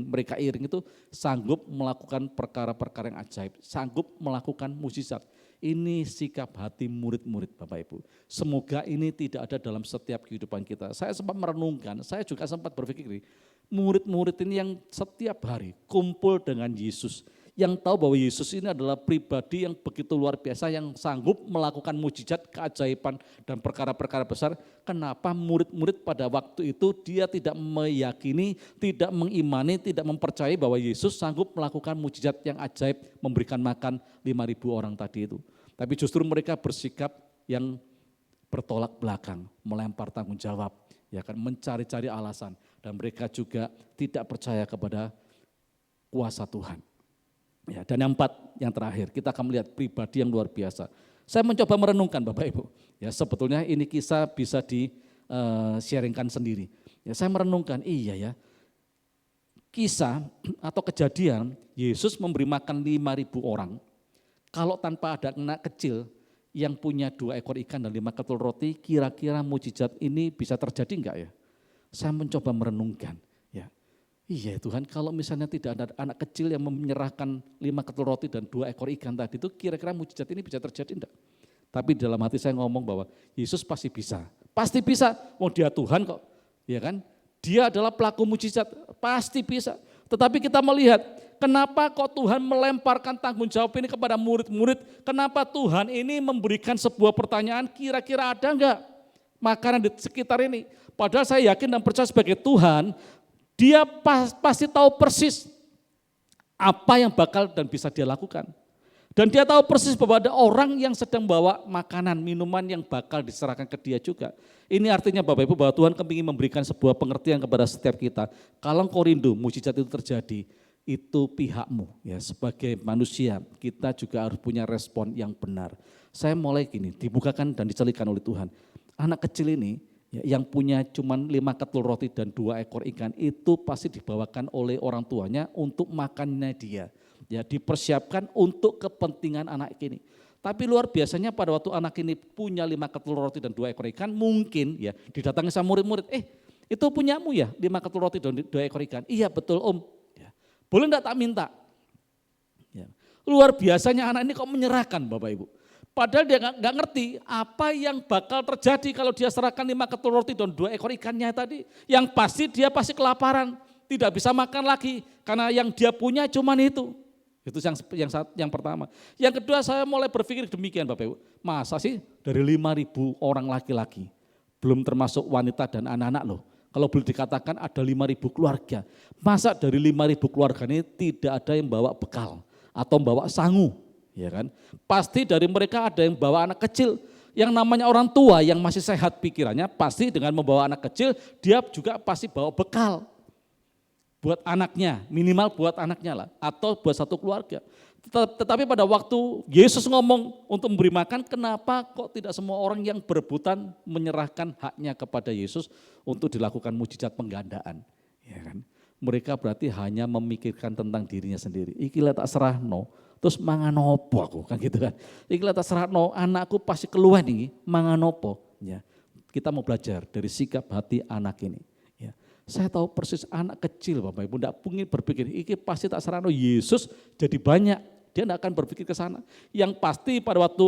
mereka iring itu sanggup melakukan perkara-perkara yang ajaib, sanggup melakukan mukjizat. Ini sikap hati murid-murid Bapak Ibu. Semoga ini tidak ada dalam setiap kehidupan kita. Saya sempat merenungkan, saya juga sempat berpikir, murid-murid ini yang setiap hari kumpul dengan Yesus, yang tahu bahwa Yesus ini adalah pribadi yang begitu luar biasa, yang sanggup melakukan mujizat, keajaiban, dan perkara-perkara besar. Kenapa murid-murid pada waktu itu dia tidak meyakini, tidak mengimani, tidak mempercayai bahwa Yesus sanggup melakukan mujizat yang ajaib, memberikan makan 5.000 orang tadi itu. Tapi justru mereka bersikap yang bertolak belakang, melempar tanggung jawab, ya kan, mencari-cari alasan, dan mereka juga tidak percaya kepada kuasa Tuhan. Ya, dan yang 4, yang terakhir, kita akan melihat pribadi yang luar biasa. Saya mencoba merenungkan Bapak Ibu, ya sebetulnya ini kisah bisa di-sharingkan sendiri. Ya, saya merenungkan, iya ya, kisah atau kejadian Yesus memberi makan 5.000 orang, kalau tanpa ada anak kecil yang punya 2 ekor ikan dan 5 ketul roti, kira-kira mujizat ini bisa terjadi enggak ya? Saya mencoba merenungkan. Iya Tuhan, kalau misalnya tidak ada anak kecil yang menyerahkan 5 ketul roti dan 2 ekor ikan tadi itu, kira-kira mujizat ini bisa terjadi enggak? Tapi dalam hati saya ngomong bahwa Yesus pasti bisa. Pasti bisa, mau dia Tuhan kok, ya kan? Dia adalah pelaku mujizat, pasti bisa. Tetapi kita melihat, kenapa kok Tuhan melemparkan tanggung jawab ini kepada murid-murid? Kenapa Tuhan ini memberikan sebuah pertanyaan, kira-kira ada enggak makanan di sekitar ini? Padahal saya yakin dan percaya sebagai Tuhan, dia pasti tahu persis apa yang bakal dan bisa dia lakukan. Dan dia tahu persis bahwa ada orang yang sedang bawa makanan, minuman yang bakal diserahkan ke dia juga. Ini artinya Bapak Ibu bahwa Tuhan ingin memberikan sebuah pengertian kepada setiap kita. Kalau engkau rindu mujizat itu terjadi, itu pihakmu. Ya, sebagai manusia kita juga harus punya respon yang benar. Saya mulai gini, dibukakan dan dicelikan oleh Tuhan. Anak kecil ini, yang punya cuman 5 ketul roti dan 2 ekor ikan, itu pasti dibawakan oleh orang tuanya untuk makannya dia. Ya, dipersiapkan untuk kepentingan anak ini. Tapi luar biasanya pada waktu anak ini punya 5 ketul roti dan 2 ekor ikan, mungkin ya didatangi sama murid-murid, itu punyamu ya 5 ketul roti dan 2 ekor ikan? Iya betul Om. Ya. Boleh enggak tak minta? Ya. Luar biasanya anak ini kok menyerahkan Bapak Ibu. Padahal dia nggak ngerti apa yang bakal terjadi kalau dia serahkan 5 ketul roti dan 2 ekor ikannya tadi. Yang pasti dia pasti kelaparan, tidak bisa makan lagi karena yang dia punya cuman itu. Itu yang pertama. Yang kedua saya mulai berpikir demikian Bapak Ibu. Masa sih dari 5.000 orang laki-laki, belum termasuk wanita dan anak-anak loh. Kalau boleh dikatakan ada 5.000 keluarga. Masa dari 5.000 keluarga ini tidak ada yang bawa bekal atau bawa sangu. Ya kan? Pasti dari mereka ada yang bawa anak kecil, yang namanya orang tua yang masih sehat pikirannya, pasti dengan membawa anak kecil, dia juga pasti bawa bekal buat anaknya, minimal buat anaknya lah, atau buat satu keluarga. Tetapi pada waktu Yesus ngomong untuk memberi makan, kenapa kok tidak semua orang yang berebutan menyerahkan haknya kepada Yesus untuk dilakukan mujizat penggandaan? Ya kan? Mereka berarti hanya memikirkan tentang dirinya sendiri. Iki lah tak serahno. Terus mangan opo aku kan gitu kan. Iki tak serahno, anakku pasti keluar nih, mangan opo. Ya. Kita mau belajar dari sikap hati anak ini. Ya. Saya tahu persis anak kecil Bapak Ibu, tidak mungkin berpikir, iki pasti tak serahno Yesus jadi banyak. Dia tidak akan berpikir ke sana. Yang pasti pada waktu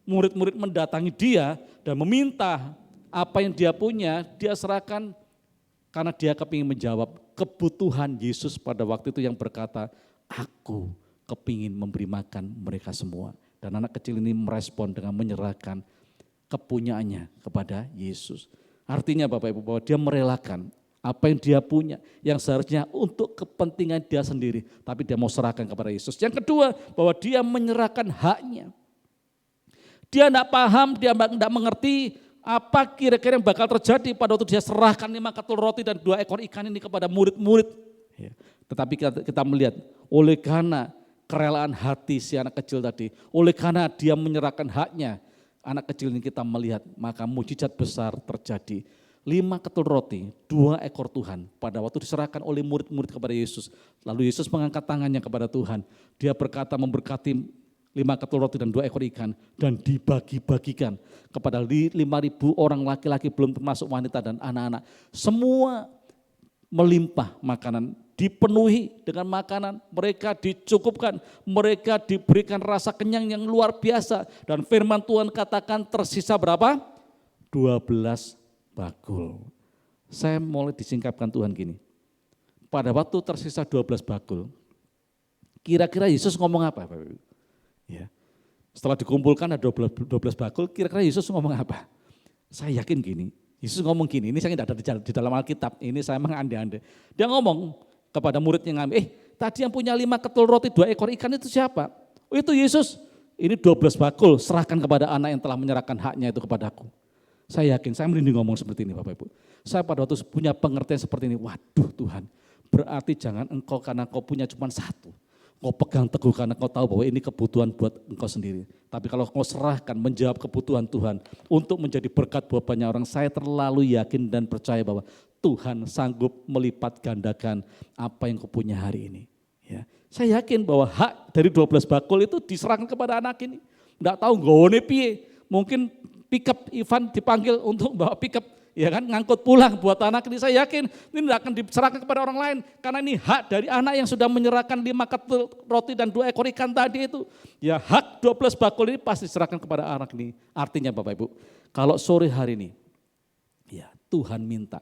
murid-murid mendatangi dia dan meminta apa yang dia punya, dia serahkan karena dia kepingin menjawab kebutuhan Yesus pada waktu itu yang berkata, aku kepingin memberi makan mereka semua. Dan anak kecil ini merespon dengan menyerahkan kepunyaannya kepada Yesus. Artinya Bapak Ibu bahwa dia merelakan apa yang dia punya, yang seharusnya untuk kepentingan dia sendiri, tapi dia mau serahkan kepada Yesus. Yang kedua, bahwa dia menyerahkan haknya. Dia tidak paham, dia tidak mengerti apa kira-kira yang bakal terjadi pada waktu dia serahkan 5 ketul roti dan 2 ekor ikan ini kepada murid-murid. Tetapi kita melihat, oleh karena kerelaan hati si anak kecil tadi, oleh karena dia menyerahkan haknya, anak kecil ini kita melihat, maka mujizat besar terjadi. 5 ketul roti, 2 ekor Tuhan pada waktu diserahkan oleh murid-murid kepada Yesus. Lalu Yesus mengangkat tangannya kepada Tuhan. Dia berkata memberkati 5 ketul roti dan 2 ekor ikan dan dibagi-bagikan kepada 5.000 orang laki-laki belum termasuk wanita dan anak-anak. Semua melimpah makanan, dipenuhi dengan makanan, mereka dicukupkan, mereka diberikan rasa kenyang yang luar biasa. Dan firman Tuhan katakan tersisa berapa? 12 bakul. Saya mulai disingkapkan Tuhan gini, pada waktu tersisa 12 bakul, Kira-kira Yesus ngomong apa Bapak Ibu? Ya. Setelah dikumpulkan ada 12 bakul, kira-kira Yesus ngomong apa? Saya yakin gini, Yesus ngomong gini, ini saya tidak ada di dalam Alkitab, ini saya mengandai-andai. Dia ngomong kepada murid yang ngambil, tadi yang punya 5 ketul roti 2 ekor ikan itu siapa? Oh itu Yesus, ini 12 bakul, serahkan kepada anak yang telah menyerahkan haknya itu kepadaku. Saya yakin, saya merinding ngomong seperti ini Bapak Ibu. Saya pada waktu punya pengertian seperti ini, waduh Tuhan, berarti jangan engkau karena engkau punya cuma satu. Kau pegang teguh karena kau tahu bahwa ini kebutuhan buat engkau sendiri. Tapi kalau kau serahkan menjawab kebutuhan Tuhan untuk menjadi berkat buat banyak orang, saya terlalu yakin dan percaya bahwa Tuhan sanggup melipat gandakan apa yang kau punya hari ini. Ya. Saya yakin bahwa hak dari 12 bakul itu diserahkan kepada anak ini. Enggak tahu gone piye, mungkin pickup Ivan dipanggil untuk bawa pickup, ya kan, ngangkut pulang buat anak ini. Saya yakin ini tidak akan diserahkan kepada orang lain, karena ini hak dari anak yang sudah menyerahkan 5 ketul roti dan 2 ekor ikan tadi itu. Ya hak 12 bakul ini pasti diserahkan kepada anak ini. Artinya Bapak Ibu, kalau sore hari ini, ya Tuhan minta,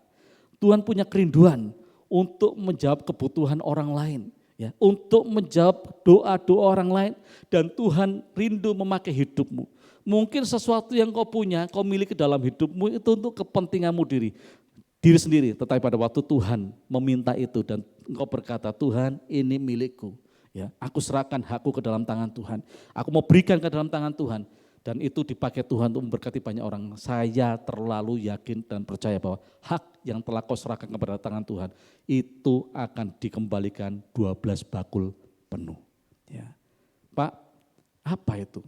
Tuhan punya kerinduan untuk menjawab kebutuhan orang lain. Ya, untuk menjawab doa-doa orang lain, dan Tuhan rindu memakai hidupmu. Mungkin sesuatu yang kau punya, kau miliki dalam hidupmu itu untuk kepentinganmu diri sendiri. Tetapi pada waktu Tuhan meminta itu dan engkau berkata, Tuhan ini milikku. Ya, aku serahkan hakku ke dalam tangan Tuhan. Aku mau berikan ke dalam tangan Tuhan. Dan itu dipakai Tuhan untuk memberkati banyak orang. Saya terlalu yakin dan percaya bahwa hak yang telah kau serahkan kepada tangan Tuhan itu akan dikembalikan 12 bakul penuh. Ya. Pak, apa itu?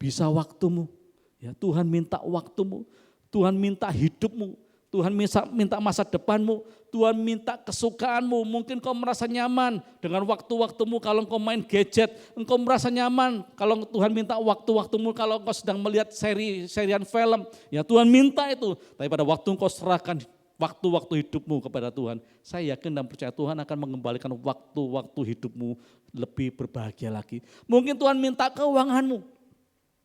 Bisa waktumu. Ya, Tuhan minta waktumu, Tuhan minta hidupmu, Tuhan minta masa depanmu, Tuhan minta kesukaanmu. Mungkin kau merasa nyaman dengan waktu-waktumu kalau kau main gadget, engkau merasa nyaman kalau Tuhan minta waktu-waktumu kalau kau sedang melihat serian film. Ya Tuhan minta itu, tapi pada waktu kau serahkan waktu-waktu hidupmu kepada Tuhan, saya yakin dan percaya Tuhan akan mengembalikan waktu-waktu hidupmu lebih berbahagia lagi. Mungkin Tuhan minta keuanganmu,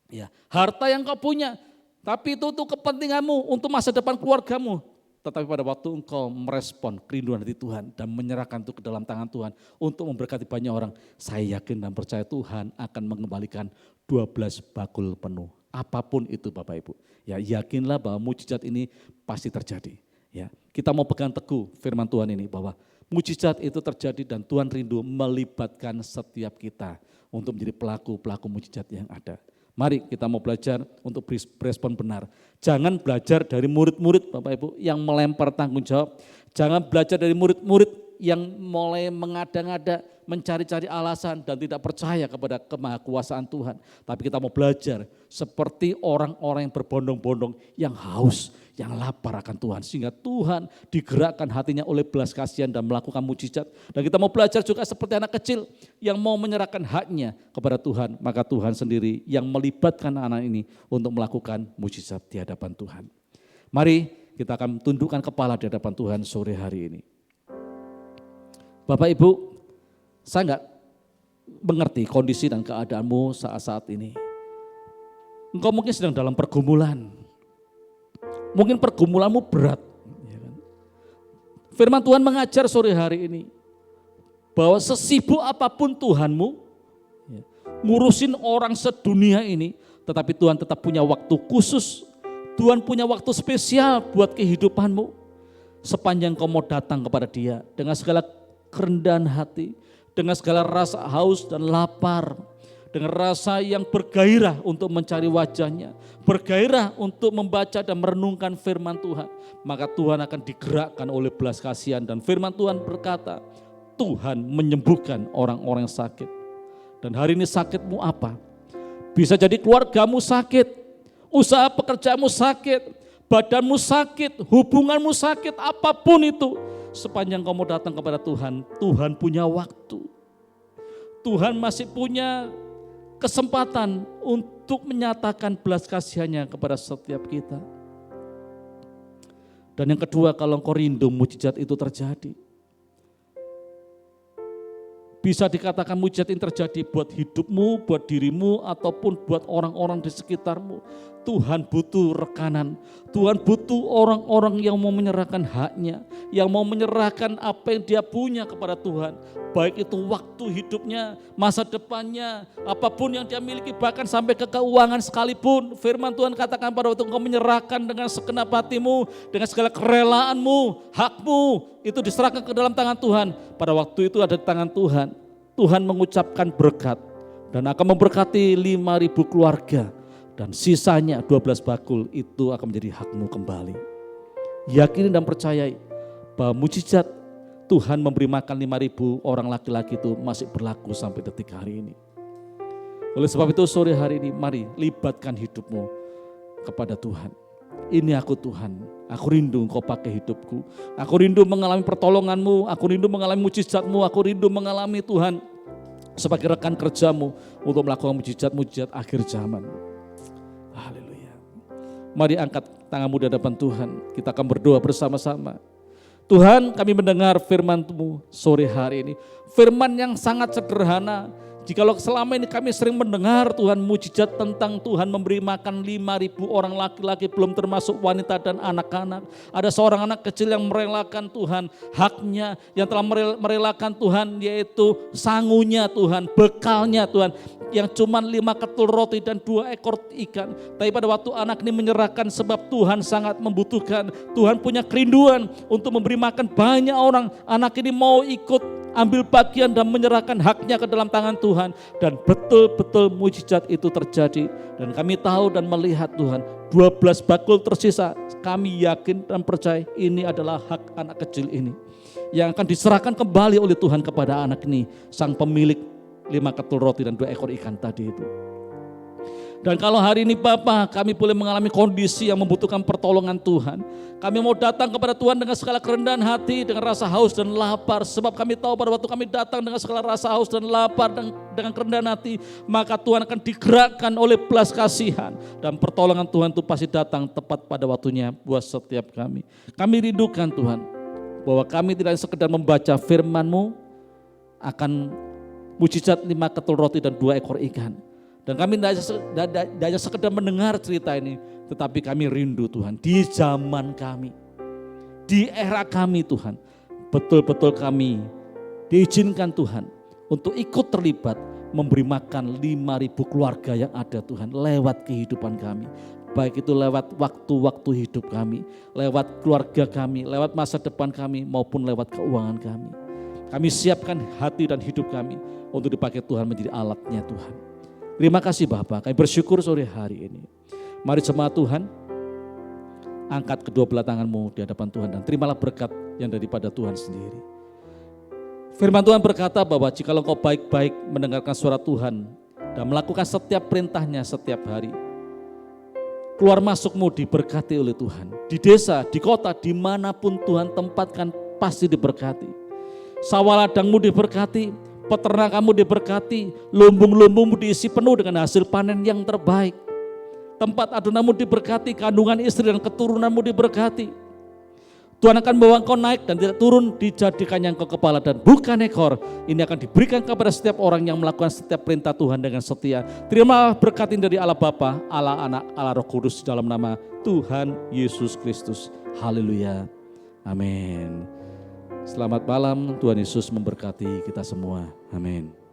ya, harta yang kau punya, tapi itu untuk kepentinganmu, untuk masa depan keluargamu. Tetapi pada waktu engkau merespon kerinduan hati Tuhan dan menyerahkan itu ke dalam tangan Tuhan untuk memberkati banyak orang, saya yakin dan percaya Tuhan akan mengembalikan 12 bakul penuh. Apapun itu Bapak Ibu, ya yakinlah bahwa mujizat ini pasti terjadi. Ya, kita mau pegang teguh firman Tuhan ini bahwa mujizat itu terjadi dan Tuhan rindu melibatkan setiap kita untuk menjadi pelaku-pelaku mujizat yang ada. Mari kita mau belajar untuk berespon benar. Jangan belajar dari murid-murid Bapak Ibu yang melempar tanggung jawab. Jangan belajar dari murid-murid yang mulai mengada-ngada, mencari-cari alasan dan tidak percaya kepada kemahakuasaan Tuhan. Tapi kita mau belajar seperti orang-orang yang berbondong-bondong, yang haus, yang lapar akan Tuhan. Sehingga Tuhan digerakkan hatinya oleh belas kasihan dan melakukan mujizat. Dan kita mau belajar juga seperti anak kecil yang mau menyerahkan haknya kepada Tuhan. Maka Tuhan sendiri yang melibatkan anak ini untuk melakukan mujizat di hadapan Tuhan. Mari kita akan tundukkan kepala di hadapan Tuhan sore hari ini. Bapak Ibu, saya enggak mengerti kondisi dan keadaanmu saat-saat ini. Engkau mungkin sedang dalam pergumulan. Mungkin pergumulanmu berat. Firman Tuhan mengajar sore hari ini bahwa sesibuk apapun Tuhanmu, ngurusin orang sedunia ini, tetapi Tuhan tetap punya waktu khusus. Tuhan punya waktu spesial buat kehidupanmu. Sepanjang kau mau datang kepada Dia dengan segala kerendahan hati, dengan segala rasa haus dan lapar, dengan rasa yang bergairah untuk mencari wajahnya, bergairah untuk membaca dan merenungkan firman Tuhan, maka Tuhan akan digerakkan oleh belas kasihan. Dan firman Tuhan berkata, Tuhan menyembuhkan orang-orang yang sakit. Dan hari ini sakitmu apa? Bisa jadi keluargamu sakit, usaha pekerjaanmu sakit, badanmu sakit, hubunganmu sakit, apapun itu. Sepanjang kamu datang kepada Tuhan, Tuhan punya waktu. Tuhan masih punya kesempatan untuk menyatakan belas kasihannya kepada setiap kita. Dan yang kedua, kalau engkau rindu mujizat itu terjadi. Bisa dikatakan mujizat ini terjadi buat hidupmu, buat dirimu, ataupun buat orang-orang di sekitarmu. Tuhan butuh rekanan, Tuhan butuh orang-orang yang mau menyerahkan haknya, yang mau menyerahkan apa yang dia punya kepada Tuhan. Baik itu waktu hidupnya, masa depannya, apapun yang dia miliki, bahkan sampai ke keuangan sekalipun. Firman Tuhan katakan pada waktu engkau menyerahkan dengan segenap hatimu, dengan segala kerelaanmu, hakmu, itu diserahkan ke dalam tangan Tuhan. Pada waktu itu ada di tangan Tuhan, Tuhan mengucapkan berkat dan akan memberkati 5.000 keluarga. Dan sisanya 12 bakul itu akan menjadi hakmu kembali. Yakini dan percayai bahwa mujizat Tuhan memberi makan 5.000 orang laki-laki itu masih berlaku sampai detik hari ini. Oleh sebab itu sore hari ini mari libatkan hidupmu kepada Tuhan. Ini aku Tuhan, aku rindu engkau pakai hidupku. Aku rindu mengalami pertolonganmu, aku rindu mengalami mujizatmu, aku rindu mengalami Tuhan sebagai rekan kerjamu untuk melakukan mujizat-mujizat akhir zaman. Haleluya. Mari angkat tanganmu di hadapan Tuhan. Kita akan berdoa bersama-sama. Tuhan, kami mendengar firman-Mu sore hari ini. Firman yang sangat sederhana. Jikalau selama ini kami sering mendengar Tuhan mujizat tentang Tuhan memberi makan 5.000 orang laki-laki, belum termasuk wanita dan anak-anak. Ada seorang anak kecil yang merelakan Tuhan haknya, yang telah merelakan Tuhan yaitu sangunya Tuhan, bekalnya Tuhan. Yang cuma 5 ketul roti dan 2 ekor ikan. Tapi pada waktu anak ini menyerahkan sebab Tuhan sangat membutuhkan. Tuhan punya kerinduan untuk memberi makan banyak orang. Anak ini mau ikut ambil bagian dan menyerahkan haknya ke dalam tangan Tuhan. Dan betul-betul mujizat itu terjadi. Dan kami tahu dan melihat Tuhan 12 bakul tersisa. Kami yakin dan percaya ini adalah hak anak kecil ini. Yang akan diserahkan kembali oleh Tuhan kepada anak ini. Sang pemilik 5 ketul roti dan 2 ekor ikan tadi itu. Dan kalau hari ini Bapa kami boleh mengalami kondisi yang membutuhkan pertolongan Tuhan. Kami mau datang kepada Tuhan dengan segala kerendahan hati, dengan rasa haus dan lapar. Sebab kami tahu pada waktu kami datang dengan segala rasa haus dan lapar dan dengan kerendahan hati, maka Tuhan akan digerakkan oleh belas kasihan. Dan pertolongan Tuhan itu pasti datang tepat pada waktunya buat setiap kami. Kami rindukan Tuhan, bahwa kami tidak sekedar membaca firman-Mu akan mujizat 5 ketul roti dan 2 ekor ikan. Dan kami tidak hanya sekedar mendengar cerita ini, tetapi kami rindu Tuhan di zaman kami, di era kami Tuhan, betul-betul kami diizinkan Tuhan untuk ikut terlibat memberi makan 5.000 keluarga yang ada Tuhan lewat kehidupan kami. Baik itu lewat waktu-waktu hidup kami, lewat keluarga kami, lewat masa depan kami maupun lewat keuangan kami. Kami siapkan hati dan hidup kami untuk dipakai Tuhan menjadi alatnya Tuhan. Terima kasih Bapak, kami bersyukur sore hari ini. Mari jemaat Tuhan, angkat kedua belah tanganmu di hadapan Tuhan dan terimalah berkat yang daripada Tuhan sendiri. Firman Tuhan berkata bahwa jikalau kau baik-baik mendengarkan suara Tuhan dan melakukan setiap perintahnya setiap hari, keluar masukmu diberkati oleh Tuhan. Di desa, di kota, dimanapun Tuhan tempatkan pasti diberkati. Sawah ladangmu diberkati, peternakanmu diberkati, lumbung-lumbungmu diisi penuh dengan hasil panen yang terbaik. Tempat adunanmu diberkati, kandungan istri dan keturunanmu diberkati. Tuhan akan membawa engkau naik dan tidak turun, dijadikannya engkau kepala dan bukan ekor. Ini akan diberikan kepada setiap orang yang melakukan setiap perintah Tuhan dengan setia. Terima berkat dari Allah Bapa, Allah Anak, Allah Roh Kudus dalam nama Tuhan Yesus Kristus. Haleluya. Amin. Selamat malam, Tuhan Yesus memberkati kita semua. Amin.